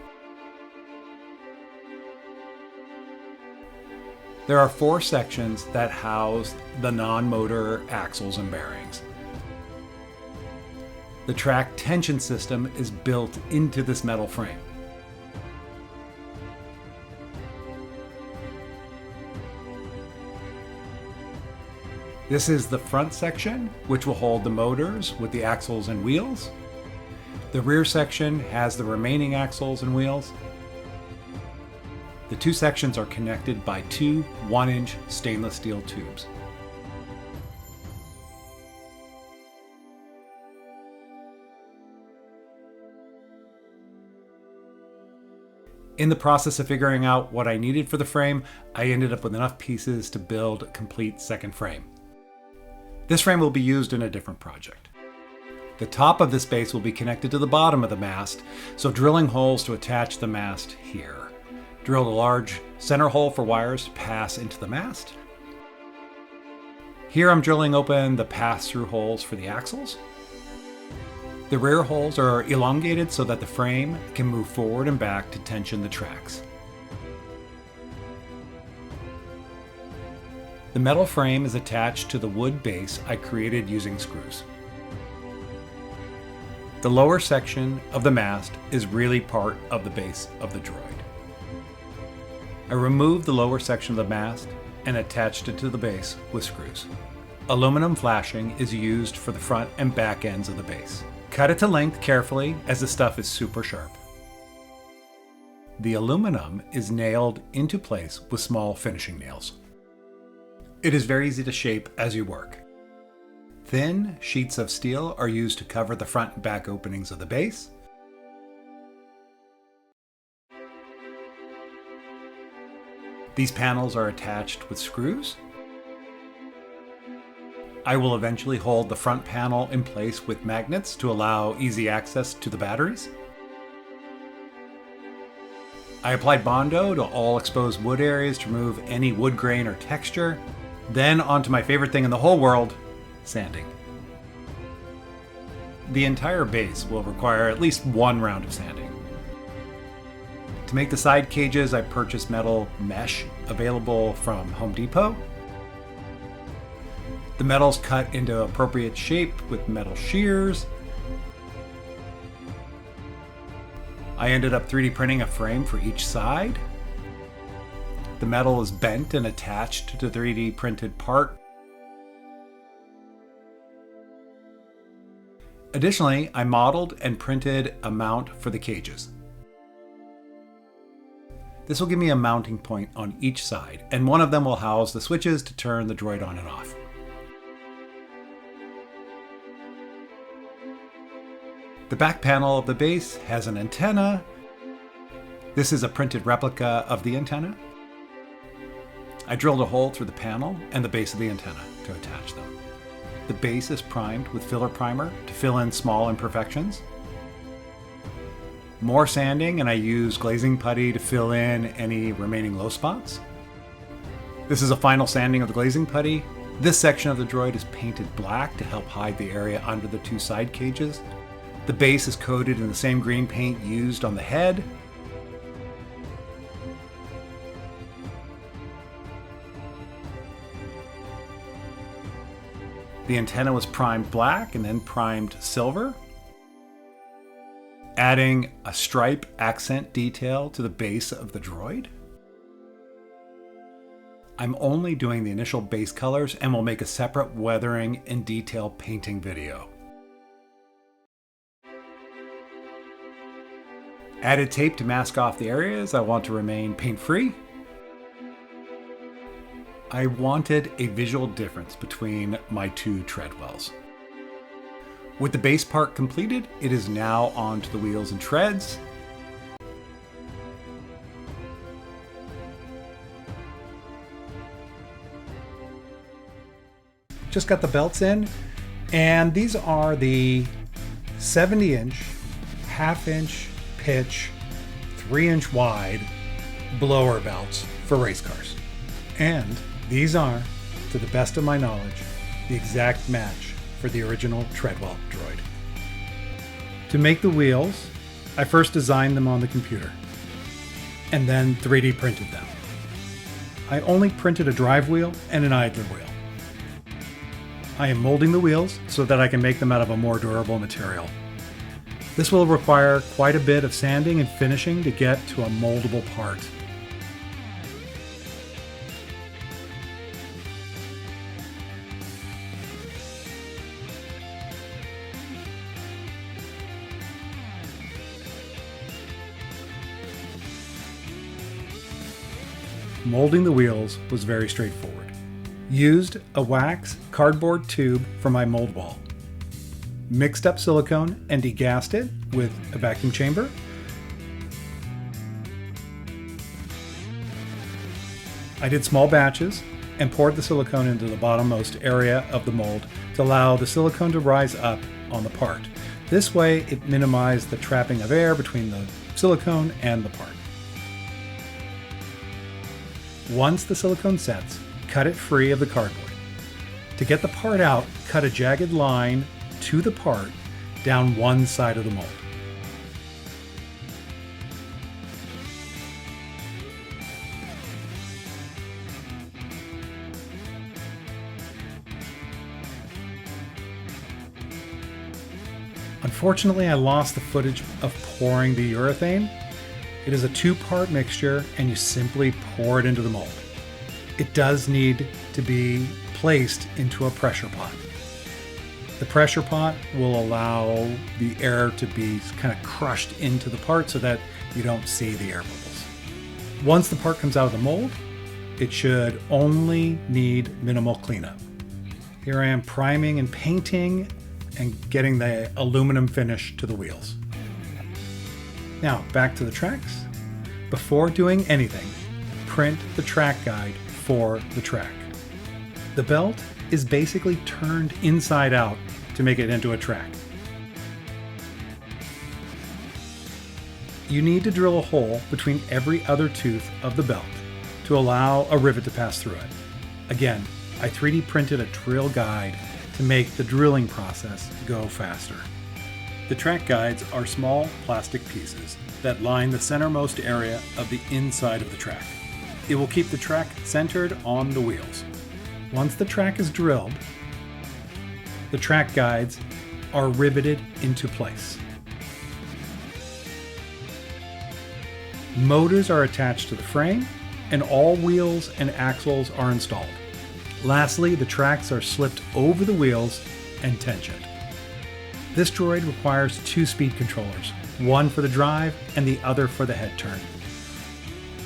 S2: There are 4 sections that house the non-motor axles and bearings. The track tension system is built into this metal frame. This is the front section, which will hold the motors with the axles and wheels. The rear section has the remaining axles and wheels. The 2 sections are connected by 2 1-inch stainless steel tubes. In the process of figuring out what I needed for the frame, I ended up with enough pieces to build a complete second frame. This frame will be used in a different project. The top of this base will be connected to the bottom of the mast, so drilling holes to attach the mast here. Drilled a large center hole for wires to pass into the mast. Here I'm drilling open the pass-through holes for the axles. The rear holes are elongated so that the frame can move forward and back to tension the tracks. The metal frame is attached to the wood base I created using screws. The lower section of the mast is really part of the base of the droid. I removed the lower section of the mast and attached it to the base with screws. Aluminum flashing is used for the front and back ends of the base. Cut it to length carefully as the stuff is super sharp. The aluminum is nailed into place with small finishing nails. It is very easy to shape as you work. Thin sheets of steel are used to cover the front and back openings of the base. These panels are attached with screws. I will eventually hold the front panel in place with magnets to allow easy access to the batteries. I applied Bondo to all exposed wood areas to remove any wood grain or texture. Then onto my favorite thing in the whole world, sanding. The entire base will require at least one round of sanding. To make the side cages, I purchased metal mesh available from Home Depot. The metal's cut into appropriate shape with metal shears. I ended up 3D printing a frame for each side. The metal is bent and attached to the 3D printed part. Additionally, I modeled and printed a mount for the cages. This will give me a mounting point on each side, and one of them will house the switches to turn the droid on and off. The back panel of the base has an antenna. This is a printed replica of the antenna. I drilled a hole through the panel and the base of the antenna to attach them. The base is primed with filler primer to fill in small imperfections. More sanding, and I use glazing putty to fill in any remaining low spots. This is a final sanding of the glazing putty. This section of the droid is painted black to help hide the area under the two side cages. The base is coated in the same green paint used on the head. The antenna was primed black and then primed silver, adding a stripe accent detail to the base of the droid. I'm only doing the initial base colors and will make a separate weathering and detail painting video. Added tape to mask off the areas I want to remain paint-free. I wanted a visual difference between my two Treadwells. With the base part completed, it is now on to the wheels and treads. Just got the belts in, and these are the 70-inch, half-inch pitch, 3-inch wide blower belts for race cars. And these are, to the best of my knowledge, the exact match for the original Treadwell droid. To make the wheels, I first designed them on the computer and then 3D printed them. I only printed a drive wheel and an idler wheel. I am molding the wheels so that I can make them out of a more durable material. This will require quite a bit of sanding and finishing to get to a moldable part. Molding the wheels was very straightforward. Used a wax cardboard tube for my mold wall. Mixed up silicone and degassed it with a vacuum chamber. I did small batches and poured the silicone into the bottommost area of the mold to allow the silicone to rise up on the part. This way it minimized the trapping of air between the silicone and the part. Once the silicone sets, cut it free of the cardboard. To get the part out, cut a jagged line to the part down one side of the mold. Unfortunately, I lost the footage of pouring the urethane. It is a 2-part mixture and you simply pour it into the mold. It does need to be placed into a pressure pot. The pressure pot will allow the air to be kind of crushed into the part so that you don't see the air bubbles. Once the part comes out of the mold, it should only need minimal cleanup. Here I am priming and painting and getting the aluminum finish to the wheels. Now back to the tracks. Before doing anything, print the track guide for the track. The belt is basically turned inside out to make it into a track. You need to drill a hole between every other tooth of the belt to allow a rivet to pass through it. Again, I 3D printed a drill guide to make the drilling process go faster. The track guides are small plastic pieces that line the centermost area of the inside of the track. It will keep the track centered on the wheels. Once the track is drilled, the track guides are riveted into place. Motors are attached to the frame, and all wheels and axles are installed. Lastly, the tracks are slipped over the wheels and tensioned. This droid requires 2 speed controllers, one for the drive and the other for the head turn.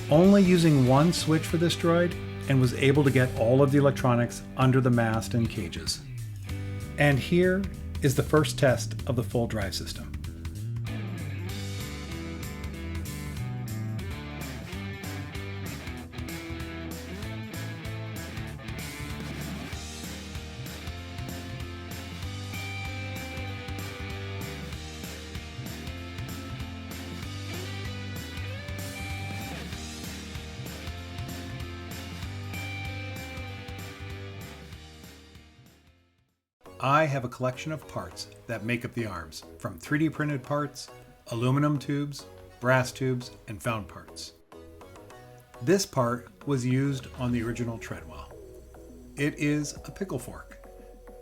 S2: Only using one switch for this droid, and was able to get all of the electronics under the mast and cages. And here is the first test of the full drive system. I have a collection of parts that make up the arms, from 3D printed parts, aluminum tubes, brass tubes, and found parts. This part was used on the original Treadwell. It is a pickle fork,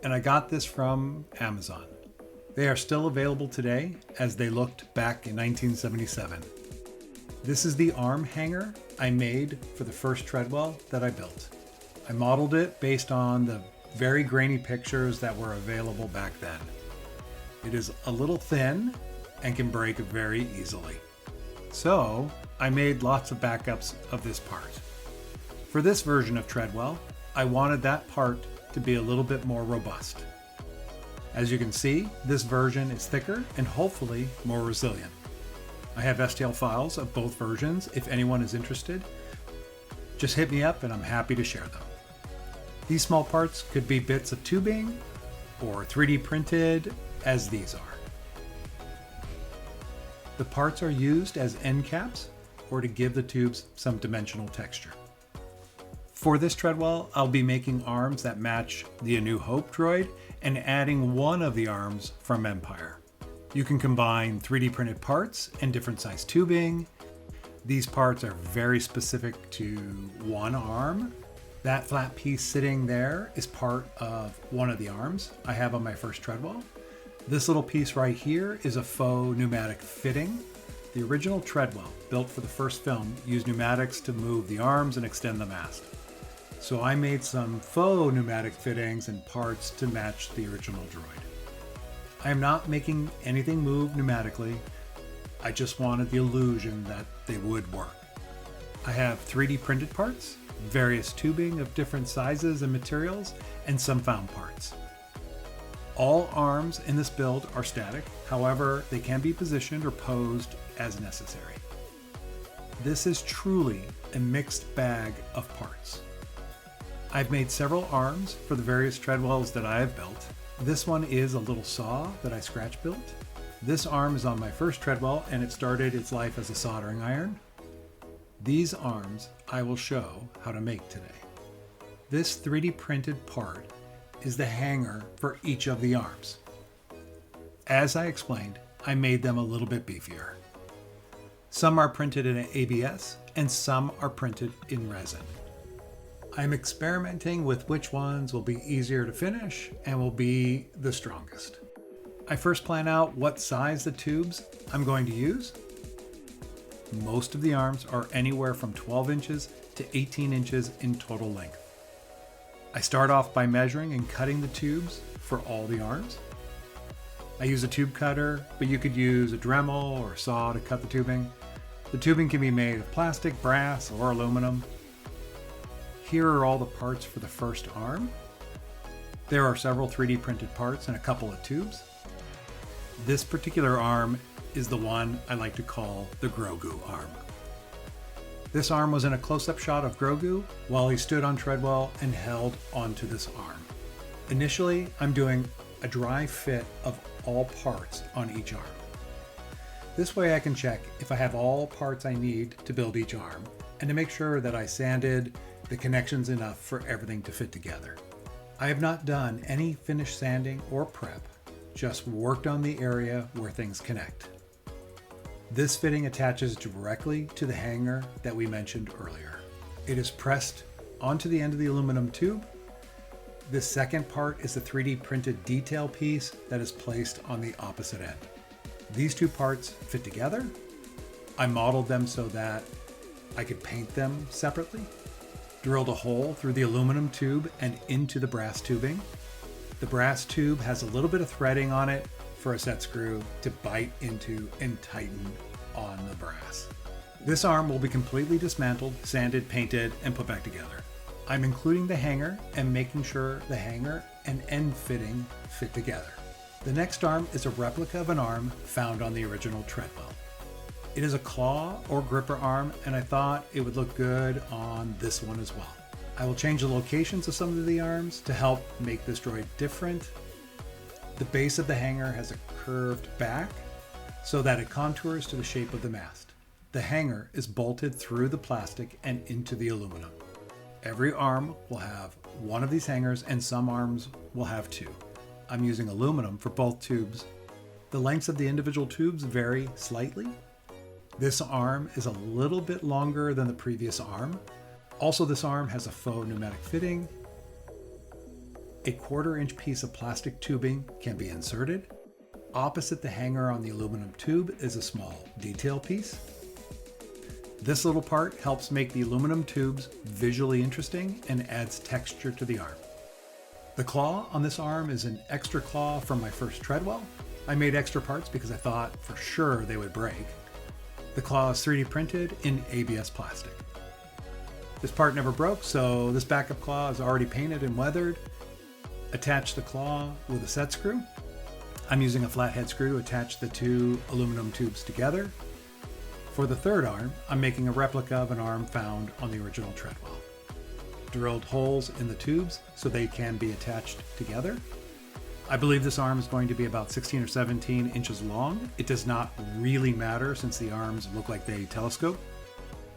S2: and I got this from Amazon. They are still available today as they looked back in 1977. This is the arm hanger I made for the first Treadwell that I built. I modeled it based on the very grainy pictures that were available back then. It is a little thin and can break very easily. So I made lots of backups of this part. For this version of Treadwell, I wanted that part to be a little bit more robust. As you can see, this version is thicker and hopefully more resilient. I have STL files of both versions if anyone is interested. Just hit me up and I'm happy to share them. These small parts could be bits of tubing or 3D printed, as these are. The parts are used as end caps or to give the tubes some dimensional texture. For this Treadwell, I'll be making arms that match the A New Hope droid and adding one of the arms from Empire. You can combine 3D printed parts and different size tubing. These parts are very specific to one arm. That flat piece sitting there is part of one of the arms I have on my first Treadwell. This little piece right here is a faux pneumatic fitting. The original Treadwell, built for the first film, used pneumatics to move the arms and extend the mast. So I made some faux pneumatic fittings and parts to match the original droid. I am not making anything move pneumatically. I just wanted the illusion that they would work. I have 3D printed parts, various tubing of different sizes and materials, and some found parts. All arms in this build are static, however, they can be positioned or posed as necessary. This is truly a mixed bag of parts. I've made several arms for the various Treadwells that I have built. This one is a little saw that I scratch built. This arm is on my first Treadwell and it started its life as a soldering iron. These arms I will show how to make today. This 3D printed part is the hanger for each of the arms. As I explained, I made them a little bit beefier. Some are printed in ABS and some are printed in resin. I'm experimenting with which ones will be easier to finish and will be the strongest. I first plan out what size the tubes I'm going to use. Most of the arms are anywhere from 12 inches to 18 inches in total length. I start off by measuring and cutting the tubes for all the arms. I use a tube cutter, but you could use a Dremel or a saw to cut the tubing. The tubing can be made of plastic, brass, or aluminum. Here are all the parts for the first arm. There are several 3D printed parts and a couple of tubes. This particular arm is the one I like to call the Grogu arm. This arm was in a close-up shot of Grogu while he stood on Treadwell and held onto this arm. Initially, I'm doing a dry fit of all parts on each arm. This way I can check if I have all parts I need to build each arm and to make sure that I sanded the connections enough for everything to fit together. I have not done any finish sanding or prep, just worked on the area where things connect. This fitting attaches directly to the hanger that we mentioned earlier. It is pressed onto the end of the aluminum tube. This second part is the 3D printed detail piece that is placed on the opposite end. These two parts fit together. I modeled them so that I could paint them separately. Drilled a hole through the aluminum tube and into the brass tubing. The brass tube has a little bit of threading on it for a set screw to bite into and tighten on the brass. This arm will be completely dismantled, sanded, painted, and put back together. I'm including the hanger and making sure the hanger and end fitting fit together. The next arm is a replica of an arm found on the original Treadwell. It is a claw or gripper arm, and I thought it would look good on this one as well. I will change the locations of some of the arms to help make this droid different. The base of the hanger has a curved back so that it contours to the shape of the mast. The hanger is bolted through the plastic and into the aluminum. Every arm will have one of these hangers and some arms will have two. I'm using aluminum for both tubes. The lengths of the individual tubes vary slightly. This arm is a little bit longer than the previous arm. Also, this arm has a faux pneumatic fitting. A 1/4 inch piece of plastic tubing can be inserted. Opposite the hanger on the aluminum tube is a small detail piece. This little part helps make the aluminum tubes visually interesting and adds texture to the arm. The claw on this arm is an extra claw from my first Treadwell. I made extra parts because I thought for sure they would break. The claw is 3D printed in ABS plastic. This part never broke, so this backup claw is already painted and weathered. Attach the claw with a set screw. I'm using a flathead screw to attach the two aluminum tubes together. For the third arm, I'm making a replica of an arm found on the original Treadwell. Drilled holes in the tubes so they can be attached together. I believe this arm is going to be about 16 or 17 inches long. It does not really matter since the arms look like they telescope.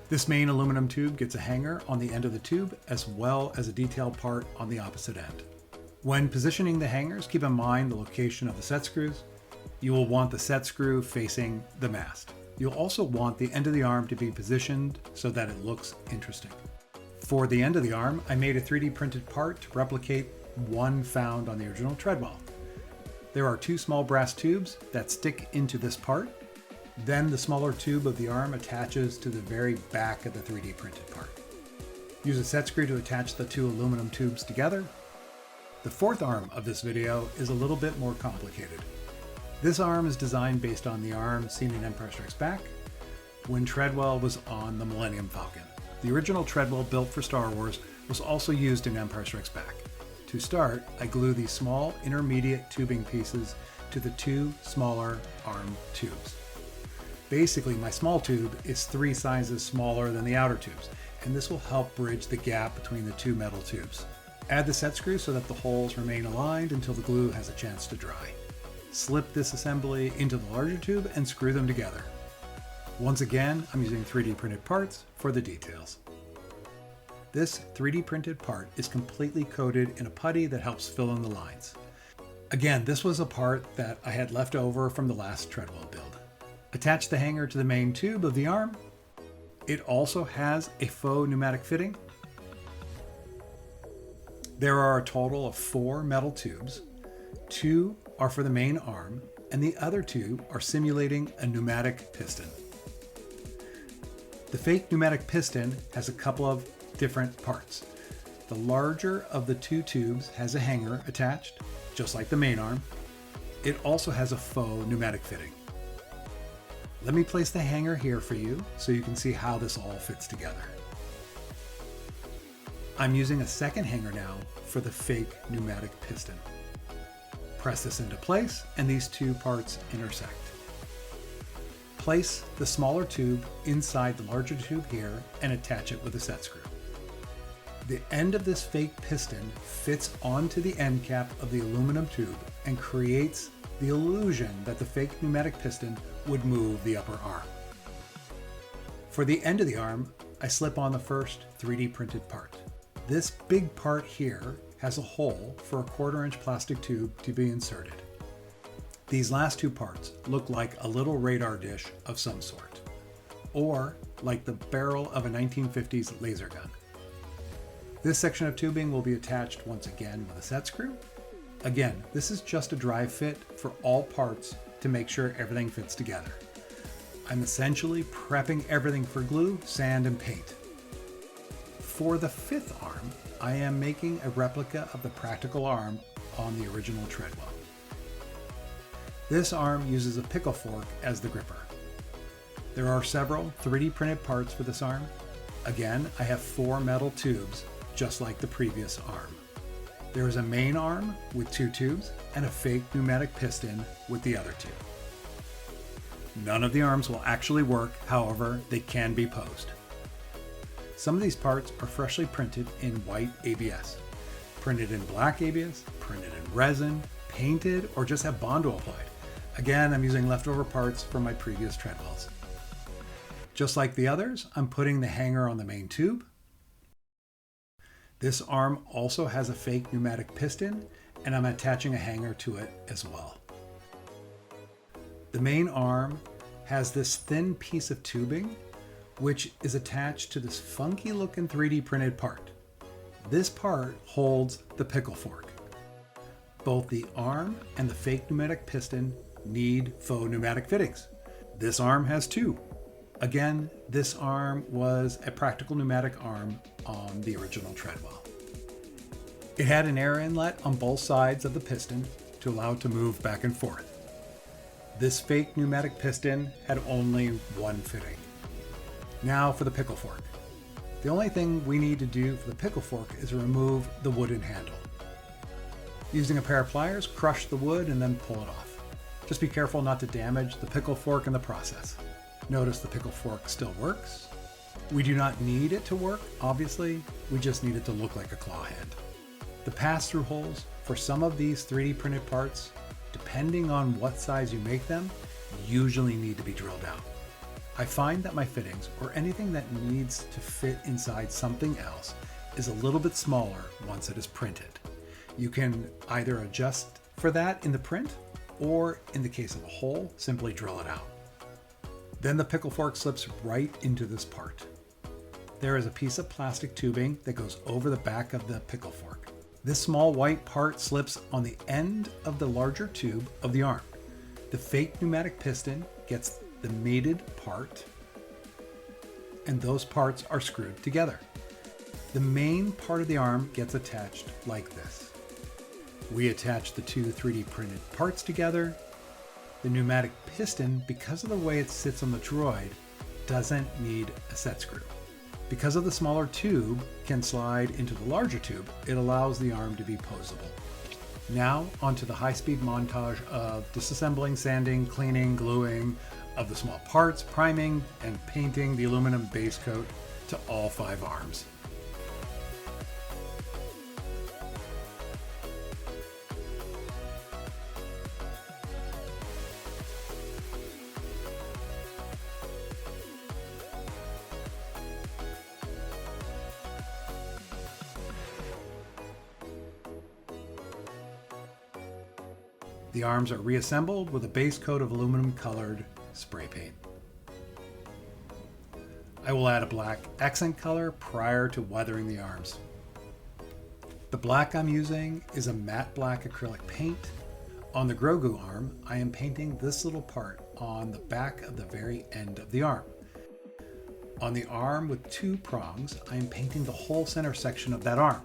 S2: This main aluminum tube gets a hanger on the end of the tube as well as a detail part on the opposite end. When positioning the hangers, keep in mind the location of the set screws. You will want the set screw facing the mast. You'll also want the end of the arm to be positioned so that it looks interesting. For the end of the arm, I made a 3D printed part to replicate one found on the original Treadwell. There are two small brass tubes that stick into this part. Then the smaller tube of the arm attaches to the very back of the 3D printed part. Use a set screw to attach the two aluminum tubes together. The fourth arm of this video is a little bit more complicated. This arm is designed based on the arm seen in Empire Strikes Back when Treadwell was on the Millennium Falcon. The original Treadwell built for Star Wars was also used in Empire Strikes Back. To start, I glue these small intermediate tubing pieces to the two smaller arm tubes. Basically, my small tube is 3 sizes smaller than the outer tubes, and this will help bridge the gap between the two metal tubes. Add the set screw so that the holes remain aligned until the glue has a chance to dry. Slip this assembly into the larger tube and screw them together. Once again, I'm using 3D printed parts for the details. This 3D printed part is completely coated in a putty that helps fill in the lines. Again, this was a part that I had left over from the last Treadwell build. Attach the hanger to the main tube of the arm. It also has a faux pneumatic fitting. There are a total of 4 metal tubes. 2 are for the main arm, and the other two are simulating a pneumatic piston. The fake pneumatic piston has a couple of different parts. The larger of the two tubes has a hanger attached, just like the main arm. It also has a faux pneumatic fitting. Let me place the hanger here for you so you can see how this all fits together. I'm using a second hanger now for the fake pneumatic piston. Press this into place and these two parts intersect. Place the smaller tube inside the larger tube here and attach it with a set screw. The end of this fake piston fits onto the end cap of the aluminum tube and creates the illusion that the fake pneumatic piston would move the upper arm. For the end of the arm, I slip on the first 3D printed part. This big part here has a hole for a 1/4-inch plastic tube to be inserted. These last two parts look like a little radar dish of some sort, or like the barrel of a 1950s laser gun. This section of tubing will be attached once again with a set screw. Again, this is just a dry fit for all parts to make sure everything fits together. I'm essentially prepping everything for glue, sand, and paint. For the fifth arm, I am making a replica of the practical arm on the original Treadwell. This arm uses a pickle fork as the gripper. There are several 3D printed parts for this arm. Again, I have 4 metal tubes, just like the previous arm. There is a main arm with 2 tubes and a fake pneumatic piston with the other 2. None of the arms will actually work, however, they can be posed. Some of these parts are freshly printed in white ABS, printed in black ABS, printed in resin, painted, or just have Bondo applied. Again, I'm using leftover parts from my previous Treadwells. Just like the others, I'm putting the hanger on the main tube. This arm also has a fake pneumatic piston, and I'm attaching a hanger to it as well. The main arm has this thin piece of tubing, which is attached to this funky looking 3D printed part. This part holds the pickle fork. Both the arm and the fake pneumatic piston need faux pneumatic fittings. This arm has 2. Again, this arm was a practical pneumatic arm on the original Treadwell. It had an air inlet on both sides of the piston to allow it to move back and forth. This fake pneumatic piston had only one fitting. Now for the pickle fork. The only thing we need to do for the pickle fork is remove the wooden handle. Using a pair of pliers, crush the wood and then pull it off. Just be careful not to damage the pickle fork in the process. Notice the pickle fork still works. We do not need it to work, obviously, we just need it to look like a claw hand. The pass-through holes for some of these 3D printed parts, depending on what size you make them, usually need to be drilled out. I find that my fittings, or anything that needs to fit inside something else, is a little bit smaller once it is printed. You can either adjust for that in the print, or in the case of a hole, simply drill it out. Then the pickle fork slips right into this part. There is a piece of plastic tubing that goes over the back of the pickle fork. This small white part slips on the end of the larger tube of the arm. The fake pneumatic piston gets the mated part, and those parts are screwed together. The main part of the arm gets attached like this. We attach the 2 3D printed parts together. The pneumatic piston, because of the way it sits on the droid, doesn't need a set screw. Because of the smaller tube can slide into the larger tube, it allows the arm to be posable. Now onto the high-speed montage of disassembling, sanding, cleaning, gluing of the small parts, priming, and painting the aluminum base coat to all 5 arms. The arms are reassembled with a base coat of aluminum colored spray paint. I will add a black accent color prior to weathering the arms. The black I'm using is a matte black acrylic paint. On the Grogu arm, I am painting this little part on the back of the very end of the arm. On the arm with 2 prongs, I am painting the whole center section of that arm,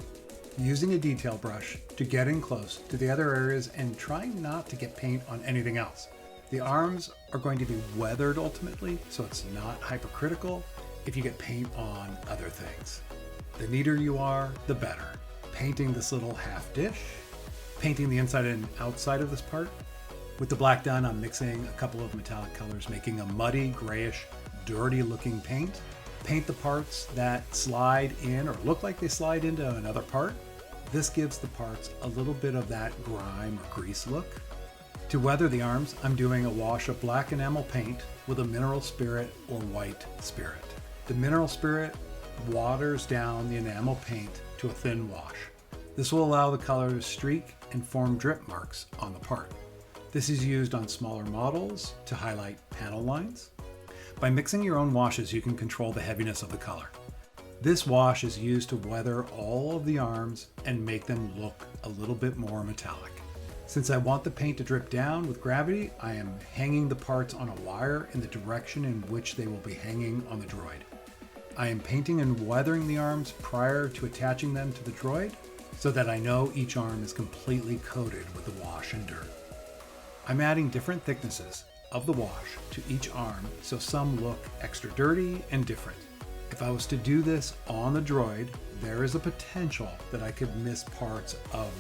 S2: using a detail brush to get in close to the other areas and trying not to get paint on anything else. The arms are going to be weathered ultimately, so it's not hypercritical if you get paint on other things. The neater you are, the better. Painting this little half dish, painting the inside and outside of this part. With the black done, I'm mixing a couple of metallic colors, making a muddy, grayish, dirty looking paint. Paint the parts that slide in or look like they slide into another part. This gives the parts a little bit of that grime or grease look. To weather the arms, I'm doing a wash of black enamel paint with a mineral spirit or white spirit. The mineral spirit waters down the enamel paint to a thin wash. This will allow the color to streak and form drip marks on the part. This is used on smaller models to highlight panel lines. By mixing your own washes, you can control the heaviness of the color. This wash is used to weather all of the arms and make them look a little bit more metallic. Since I want the paint to drip down with gravity, I am hanging the parts on a wire in the direction in which they will be hanging on the droid. I am painting and weathering the arms prior to attaching them to the droid so that I know each arm is completely coated with the wash and dirt. I'm adding different thicknesses of the wash to each arm so some look extra dirty and different. If I was to do this on the droid, there is a potential that I could miss parts of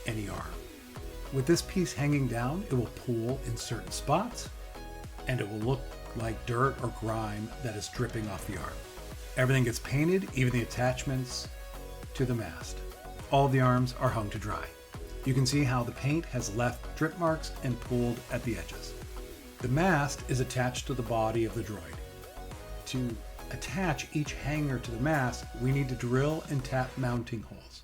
S2: any arm. With this piece hanging down, it will pool in certain spots and it will look like dirt or grime that is dripping off the arm. Everything gets painted, even the attachments to the mast. All the arms are hung to dry. You can see how the paint has left drip marks and pooled at the edges. The mast is attached to the body of the droid. To attach each hanger to the mast, we need to drill and tap mounting holes.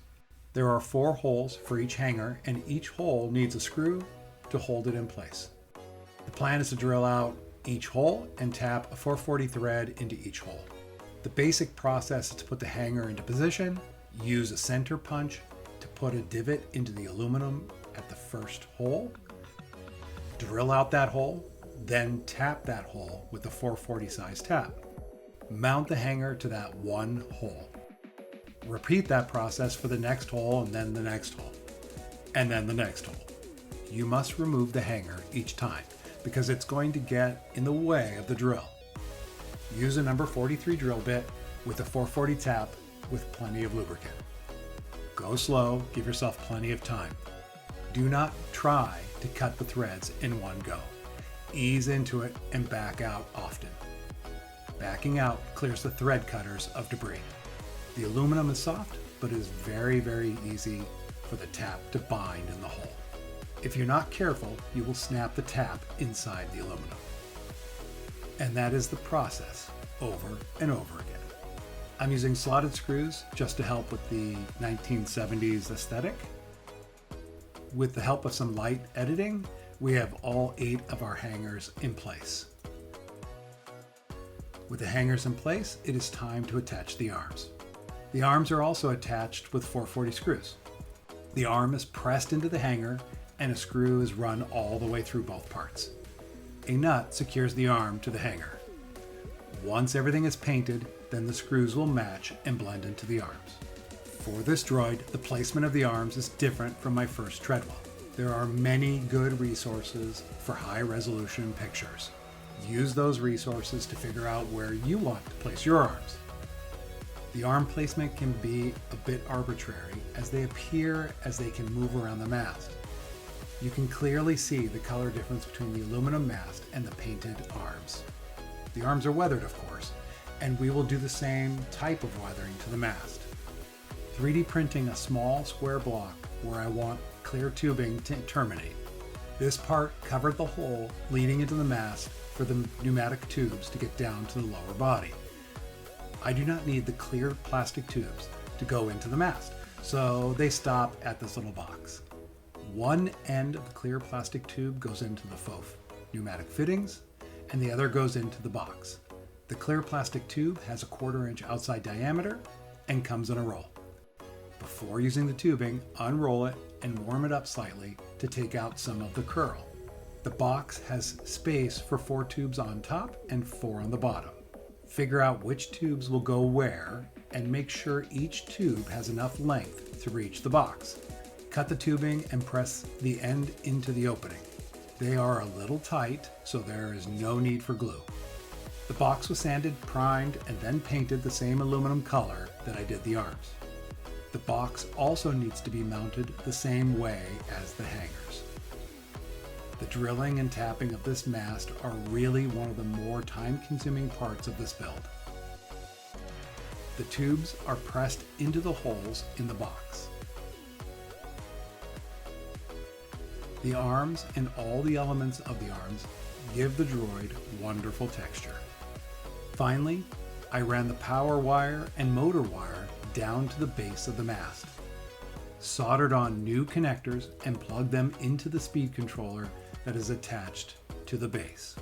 S2: There are 4 holes for each hanger, and each hole needs a screw to hold it in place. The plan is to drill out each hole and tap a 440 thread into each hole. The basic process is to put the hanger into position, use a center punch to put a divot into the aluminum at the first hole, drill out that hole, then tap that hole with the 440 size tap. Mount the hanger to that one hole. Repeat that process for the next hole and then the next hole, and then the next hole. You must remove the hanger each time because it's going to get in the way of the drill. Use a number 43 drill bit with a 440 tap with plenty of lubricant. Go slow, give yourself plenty of time. Do not try to cut the threads in one go. Ease into it and back out often. Backing out clears the thread cutters of debris. The aluminum is soft, but it is very, very easy for the tap to bind in the hole. If you're not careful, you will snap the tap inside the aluminum. And that is the process over and over again. I'm using slotted screws just to help with the 1970s aesthetic. With the help of some light editing, we have all 8 of our hangers in place. With the hangers in place, it is time to attach the arms. The arms are also attached with 440 screws. The arm is pressed into the hanger and a screw is run all the way through both parts. A nut secures the arm to the hanger. Once everything is painted, then the screws will match and blend into the arms. For this droid, the placement of the arms is different from my first Treadwell. There are many good resources for high resolution pictures. Use those resources to figure out where you want to place your arms. The arm placement can be a bit arbitrary as they appear as they can move around the mast. You can clearly see the color difference between the aluminum mast and the painted arms. The arms are weathered, of course, and we will do the same type of weathering to the mast. 3D printing a small square block where I want clear tubing to terminate. This part covered the hole leading into the mast for the pneumatic tubes to get down to the lower body. I do not need the clear plastic tubes to go into the mast, so they stop at this little box. One end of the clear plastic tube goes into the faux pneumatic fittings, and the other goes into the box. The clear plastic tube has a 1/4 inch outside diameter and comes in a roll. Before using the tubing, unroll it and warm it up slightly to take out some of the curl. The box has space for 4 tubes on top and 4 on the bottom. Figure out which tubes will go where and make sure each tube has enough length to reach the box. Cut the tubing and press the end into the opening. They are a little tight, so there is no need for glue. The box was sanded, primed, and then painted the same aluminum color that I did the arms. The box also needs to be mounted the same way as the hangers. The drilling and tapping of this mast are really one of the more time-consuming parts of this build. The tubes are pressed into the holes in the box. The arms and all the elements of the arms give the droid wonderful texture. Finally, I ran the power wire and motor wire down to the base of the mast, soldered on new connectors and plugged them into the speed controller that is attached to the base.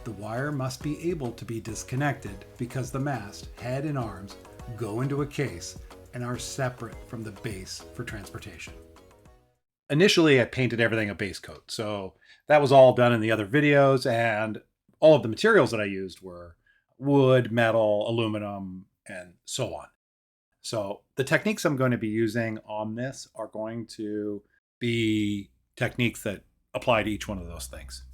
S2: The wire must be able to be disconnected because the mast, head, and arms go into a case and are separate from the base for transportation. Initially, I painted everything a base coat, so that was all done in the other videos, and all of the materials that I used were wood, metal, aluminum, and so on. So the techniques I'm going to be using on this are going to be techniques that apply to each one of those things.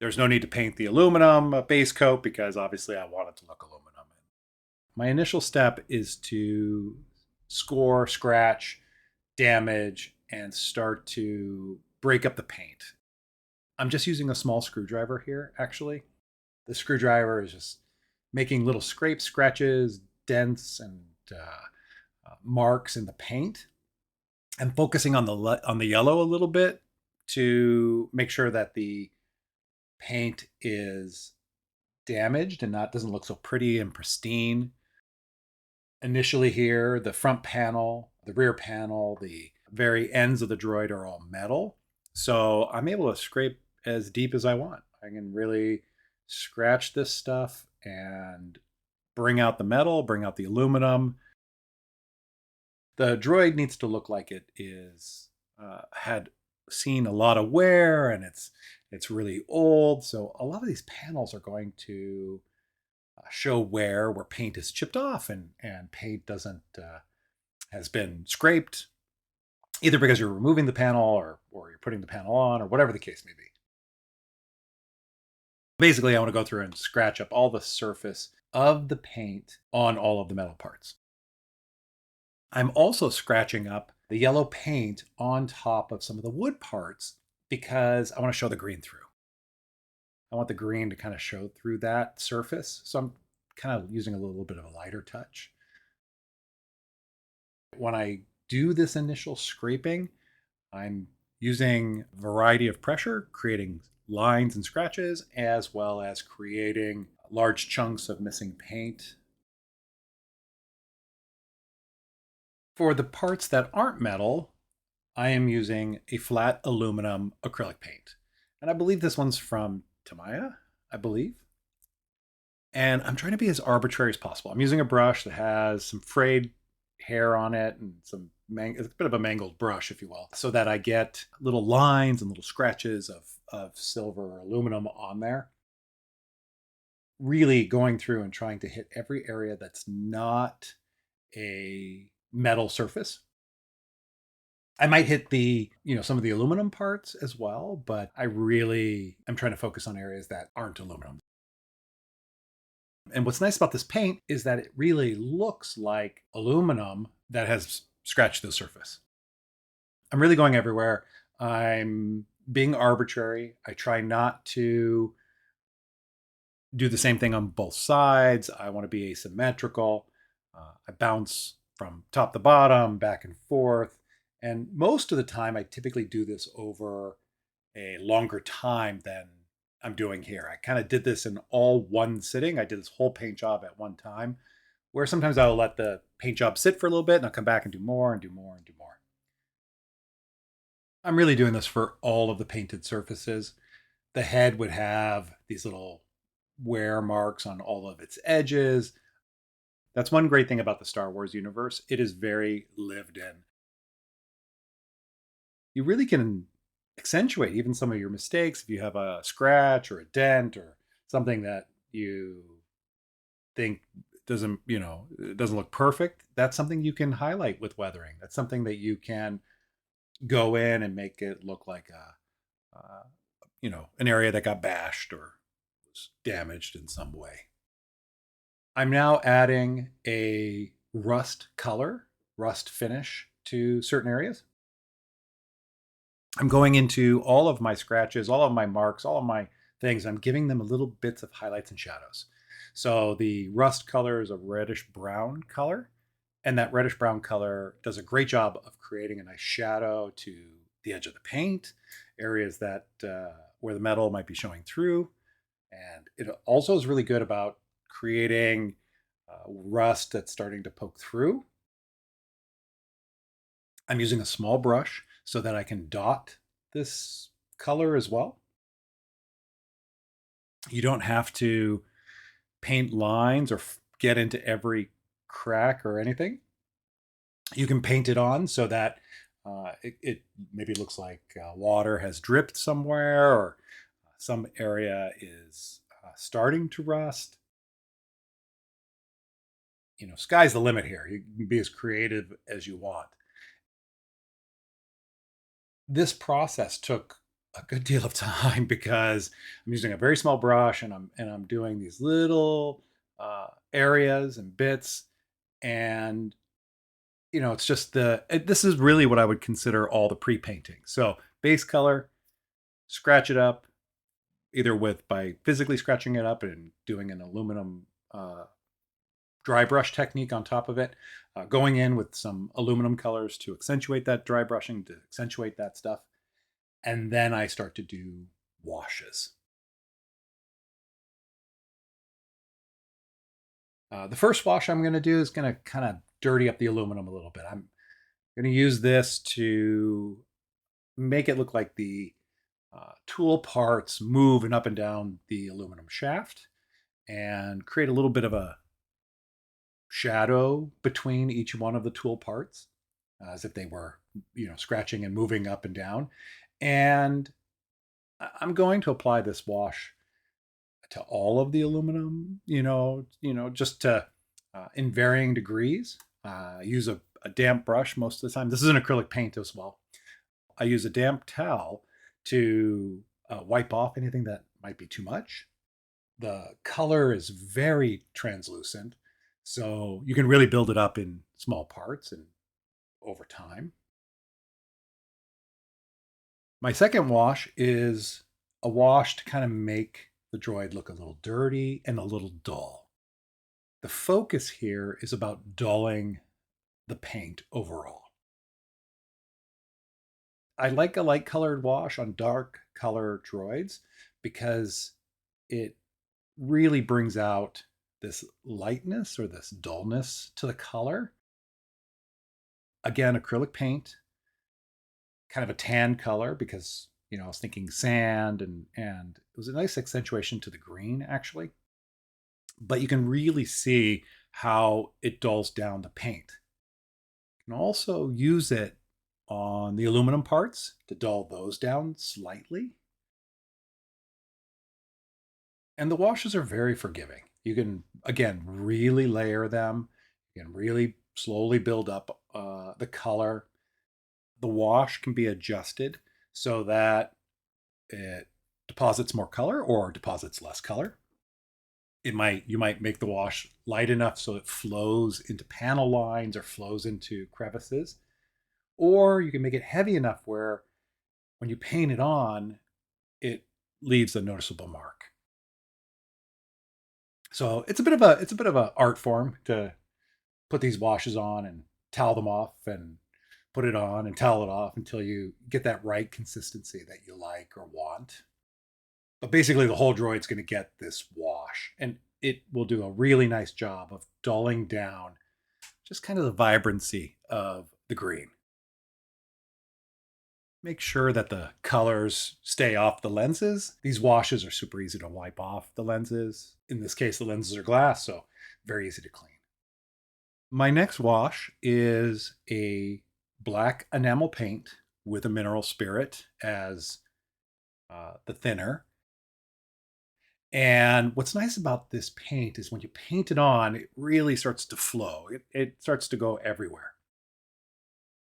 S2: There's no need to paint the aluminum base coat because obviously I want it to look aluminum. My initial step is to score, scratch, damage, and start to break up the paint. I'm just using a small screwdriver here, actually. The screwdriver is just making little scrapes, scratches, dents, and marks in the paint. I'm focusing on the yellow a little bit to make sure that the paint is damaged and doesn't look so pretty and pristine. Initially here, the front panel, the rear panel, the very ends of the droid are all metal. So I'm able to scrape as deep as I want. I can really scratch this stuff and bring out the metal, bring out the aluminum. The droid needs to look like it is had seen a lot of wear and it's really old. So a lot of these panels are going to show wear where paint is chipped off and paint doesn't has been scraped, either because you're removing the panel or you're putting the panel on or whatever the case may be. Basically, I want to go through and scratch up all the surface of the paint on all of the metal parts. I'm also scratching up the yellow paint on top of some of the wood parts because I want to show the green through. I want the green to kind of show through that surface. So I'm kind of using a little bit of a lighter touch. When I do this initial scraping, I'm using a variety of pressure, creating lines and scratches, as well as creating large chunks of missing paint. For the parts that aren't metal, I am using a flat aluminum acrylic paint. And I believe this one's from Tamiya, I believe. And I'm trying to be as arbitrary as possible. I'm using a brush that has some frayed hair on it and it's a bit of a mangled brush, if you will, so that I get little lines and little scratches of silver or aluminum on there. Really going through and trying to hit every area that's not a metal surface. I might hit some of the aluminum parts as well, but I really am trying to focus on areas that aren't aluminum. And what's nice about this paint is that it really looks like aluminum that has scratched the surface. I'm really going everywhere. I'm being arbitrary. I try not to do the same thing on both sides. I want to be asymmetrical. I bounce from top to bottom, back and forth. And most of the time, I typically do this over a longer time than I'm doing here. I kind of did this in all one sitting. I did this whole paint job at one time, where sometimes I'll let the paint job sit for a little bit and I'll come back and do more and do more and do more. I'm really doing this for all of the painted surfaces. The head would have these little wear marks on all of its edges. That's one great thing about the Star Wars universe. It is very lived in. You really can accentuate even some of your mistakes if you have a scratch or a dent or something that you think doesn't, it doesn't look perfect. That's something you can highlight with weathering. That's something that you can go in and make it look like an area that got bashed or was damaged in some way. I'm now adding a rust color, rust finish to certain areas. I'm going into all of my scratches, all of my marks, all of my things. I'm giving them a little bits of highlights and shadows. So the rust color is a reddish brown color, and that reddish brown color does a great job of creating a nice shadow to the edge of the paint, areas that where the metal might be showing through. And it also is really good about creating rust that's starting to poke through. I'm using a small brush so that I can dot this color as well. You don't have to paint lines or get into every crack or anything. You can paint it on so that it maybe looks like water has dripped somewhere or some area is starting to rust. Sky's the limit here. You can be as creative as you want. This process took a good deal of time because I'm using a very small brush and I'm doing these little areas and bits, and it's just this is really what I would consider all the pre-painting. So base color, scratch it up either by physically scratching it up and doing an aluminum dry brush technique on top of it, going in with some aluminum colors to accentuate that dry brushing, to accentuate that stuff. And then I start to do washes. The first wash I'm going to do is going to kind of dirty up the aluminum a little bit. I'm going to use this to make it look like the tool parts moving up and down the aluminum shaft and create a little bit of a shadow between each one of the tool parts, as if they were, scratching and moving up and down. And I'm going to apply this wash to all of the aluminum, just to in varying degrees. Use a damp brush most of the time. This is an acrylic paint as well. I use a damp towel to wipe off anything that might be too much. The color is very translucent, so you can really build it up in small parts and over time. My second wash is a wash to kind of make the droid look a little dirty and a little dull. The focus here is about dulling the paint overall. I like a light colored wash on dark color droids because it really brings out this lightness or this dullness to the color. Again, acrylic paint, kind of a tan color because I was thinking sand and it was a nice accentuation to the green actually. But you can really see how it dulls down the paint. You can also use it on the aluminum parts to dull those down slightly. And the washes are very forgiving. You can, again, really layer them. You can really slowly build up the color. The wash can be adjusted so that it deposits more color or deposits less color. You might make the wash light enough so it flows into panel lines or flows into crevices. Or you can make it heavy enough where when you paint it on, it leaves a noticeable mark. So it's a bit of a art form to put these washes on and towel them off and put it on and towel it off until you get that right consistency that you like or want. But basically the whole droid's going to get this wash and it will do a really nice job of dulling down just kind of the vibrancy of the green. Make sure that the colors stay off the lenses. These washes are super easy to wipe off the lenses. In this case, the lenses are glass, so very easy to clean. My next wash is a black enamel paint with a mineral spirit as the thinner. And what's nice about this paint is when you paint it on, it really starts to flow. It starts to go everywhere.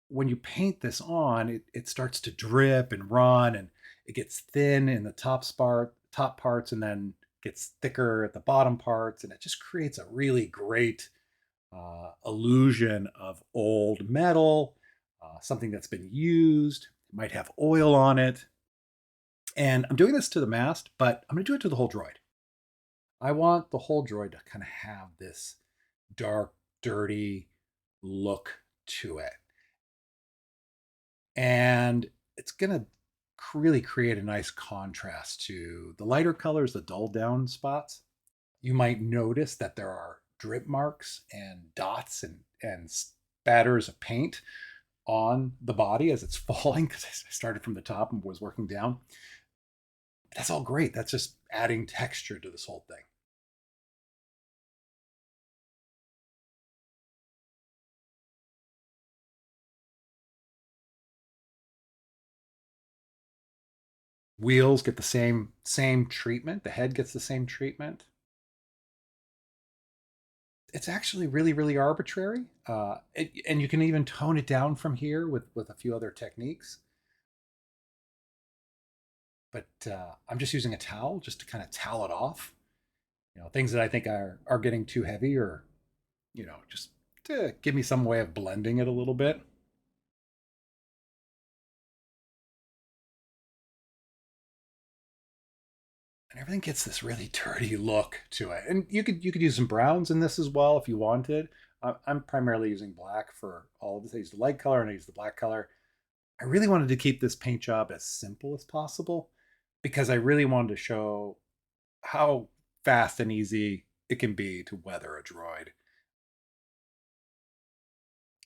S2: When you paint this on, it starts to drip and run, and it gets thin in the top parts, and then gets thicker at the bottom parts, and it just creates a really great illusion of old metal, something that's been used. It might have oil on it. And I'm doing this to the mast, but I'm going to do it to the whole droid. I want the whole droid to kind of have this dark, dirty look to it. And it's going to really create a nice contrast to the lighter colors, the dull down spots. You might notice that there are drip marks and dots and spatters of paint on the body as it's falling because I started from the top and was working down. That's all great. That's just adding texture to this whole thing. Wheels get the same treatment. The head gets the same treatment. It's actually really arbitrary, and you can even tone it down from here with a few other techniques. But I'm just using a towel just to kind of towel it off. Things that I think are getting too heavy, or just to give me some way of blending it a little bit. And everything gets this really dirty look to it. And you could use some browns in this as well if you wanted. I'm primarily using black for all of this. I use the light color and I use the black color. I really wanted to keep this paint job as simple as possible because I really wanted to show how fast and easy it can be to weather a droid.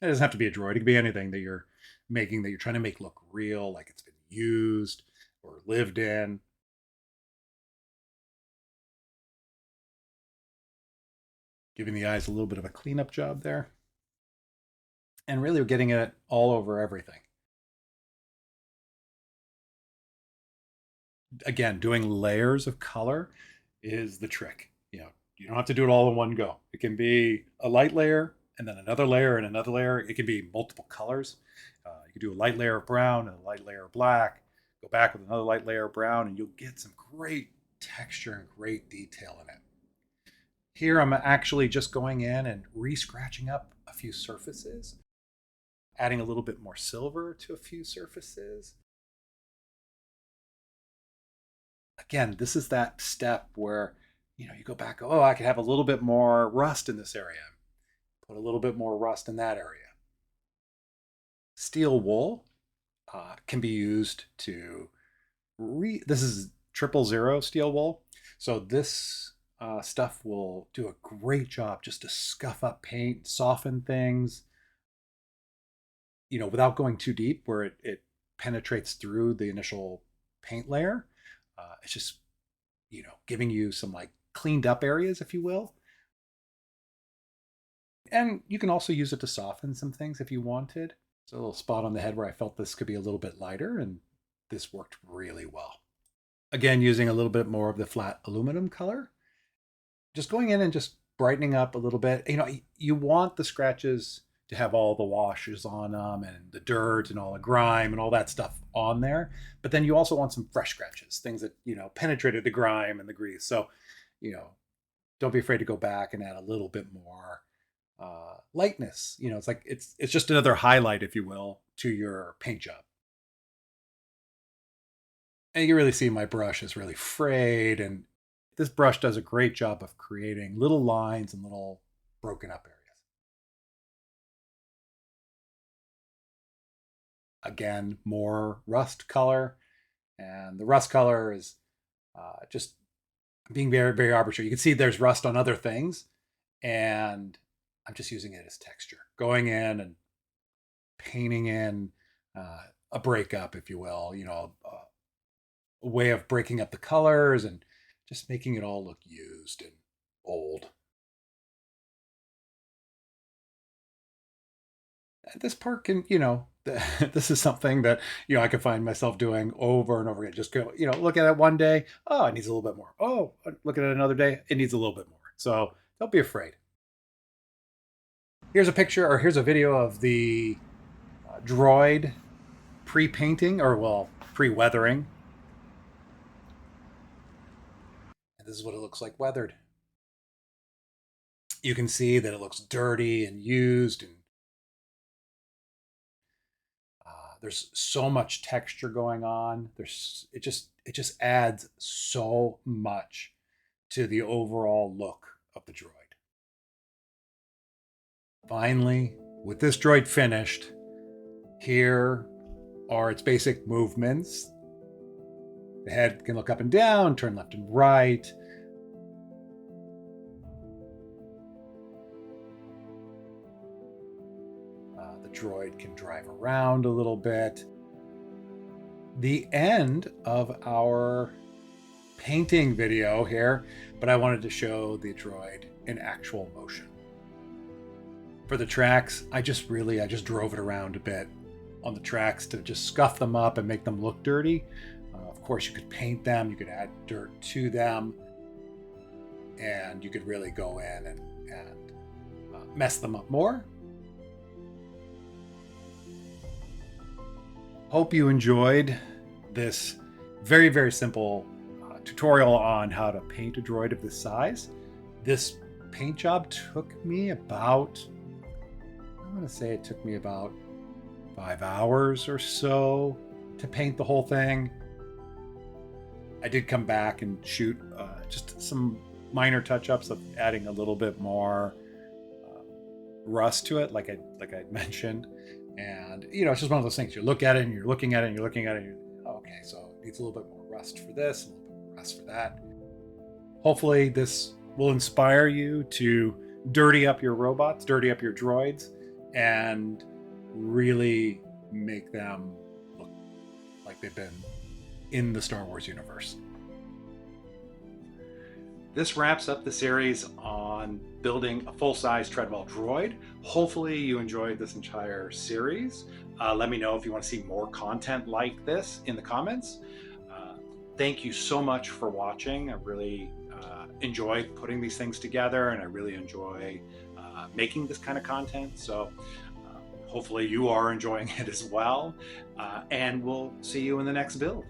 S2: It doesn't have to be a droid. It could be anything that you're making that you're trying to make look real, like it's been used or lived in. Giving the eyes a little bit of a cleanup job there. And really getting it all over everything. Again, doing layers of color is the trick. You don't have to do it all in one go. It can be a light layer and then another layer and another layer. It can be multiple colors. You can do a light layer of brown and a light layer of black. Go back with another light layer of brown, and you'll get some great texture and great detail in it. Here, I'm actually just going in and re-scratching up a few surfaces, adding a little bit more silver to a few surfaces. Again, this is that step where you go back. Oh, I could have a little bit more rust in this area. Put a little bit more rust in that area. Steel wool can be used to this is 000 steel wool. So this stuff will do a great job just to scuff up paint, soften things, without going too deep where it penetrates through the initial paint layer. It's just, giving you some like cleaned up areas, if you will. And you can also use it to soften some things if you wanted. So a little spot on the head where I felt this could be a little bit lighter, and this worked really well. Again, using a little bit more of the flat aluminum color, just going in and just brightening up a little bit. You want the scratches to have all the washes on them and the dirt and all the grime and all that stuff on there. But then you also want some fresh scratches, things that, penetrated the grime and the grease. So, you know, don't be afraid to go back and add a little bit more lightness. It's like it's just another highlight, if you will, to your paint job. And you can really see my brush is really frayed, and this brush does a great job of creating little lines and little broken up areas. Again, more rust color, and the rust color is just being very arbitrary. You can see there's rust on other things, and I'm just using it as texture, going in and painting in a breakup, if you will, a way of breaking up the colors and just making it all look used and old. This part can, this is something that, I can find myself doing over and over again. Just go, look at it one day. Oh, it needs a little bit more. Oh, look at it another day. It needs a little bit more. So don't be afraid. Here's a picture, or here's a video of the droid pre-painting, or well, pre-weathering. And this is what it looks like weathered. You can see that it looks dirty and used, and there's so much texture going on. It just adds so much to the overall look of the droid. Finally, with this droid finished, here are its basic movements. The head can look up and down, turn left and right. The droid can drive around a little bit. The end of our painting video here, but I wanted to show the droid in actual motion. For the tracks, I just drove it around a bit on the tracks to just scuff them up and make them look dirty. Of course, you could paint them, you could add dirt to them, and you could really go in and mess them up more. Hope you enjoyed this very, very simple tutorial on how to paint a droid of this size. This paint job took me about, I'm going to say it took me about 5 hours or so to paint the whole thing. I did come back and shoot just some minor touch-ups of adding a little bit more rust to it, like I mentioned. And it's just one of those things. You look at it and you're looking at it and you're looking at it and okay, so it needs a little bit more rust for this, a little bit more rust for that. Hopefully this will inspire you to dirty up your robots, dirty up your droids, and really make them look like they've been in the Star Wars universe. This wraps up the series on building a full-size Treadwell droid. Hopefully you enjoyed this entire series. Let me know if you want to see more content like this in the comments. Thank you so much for watching. I really enjoy putting these things together, and I really enjoy making this kind of content. So hopefully you are enjoying it as well. And we'll see you in the next build.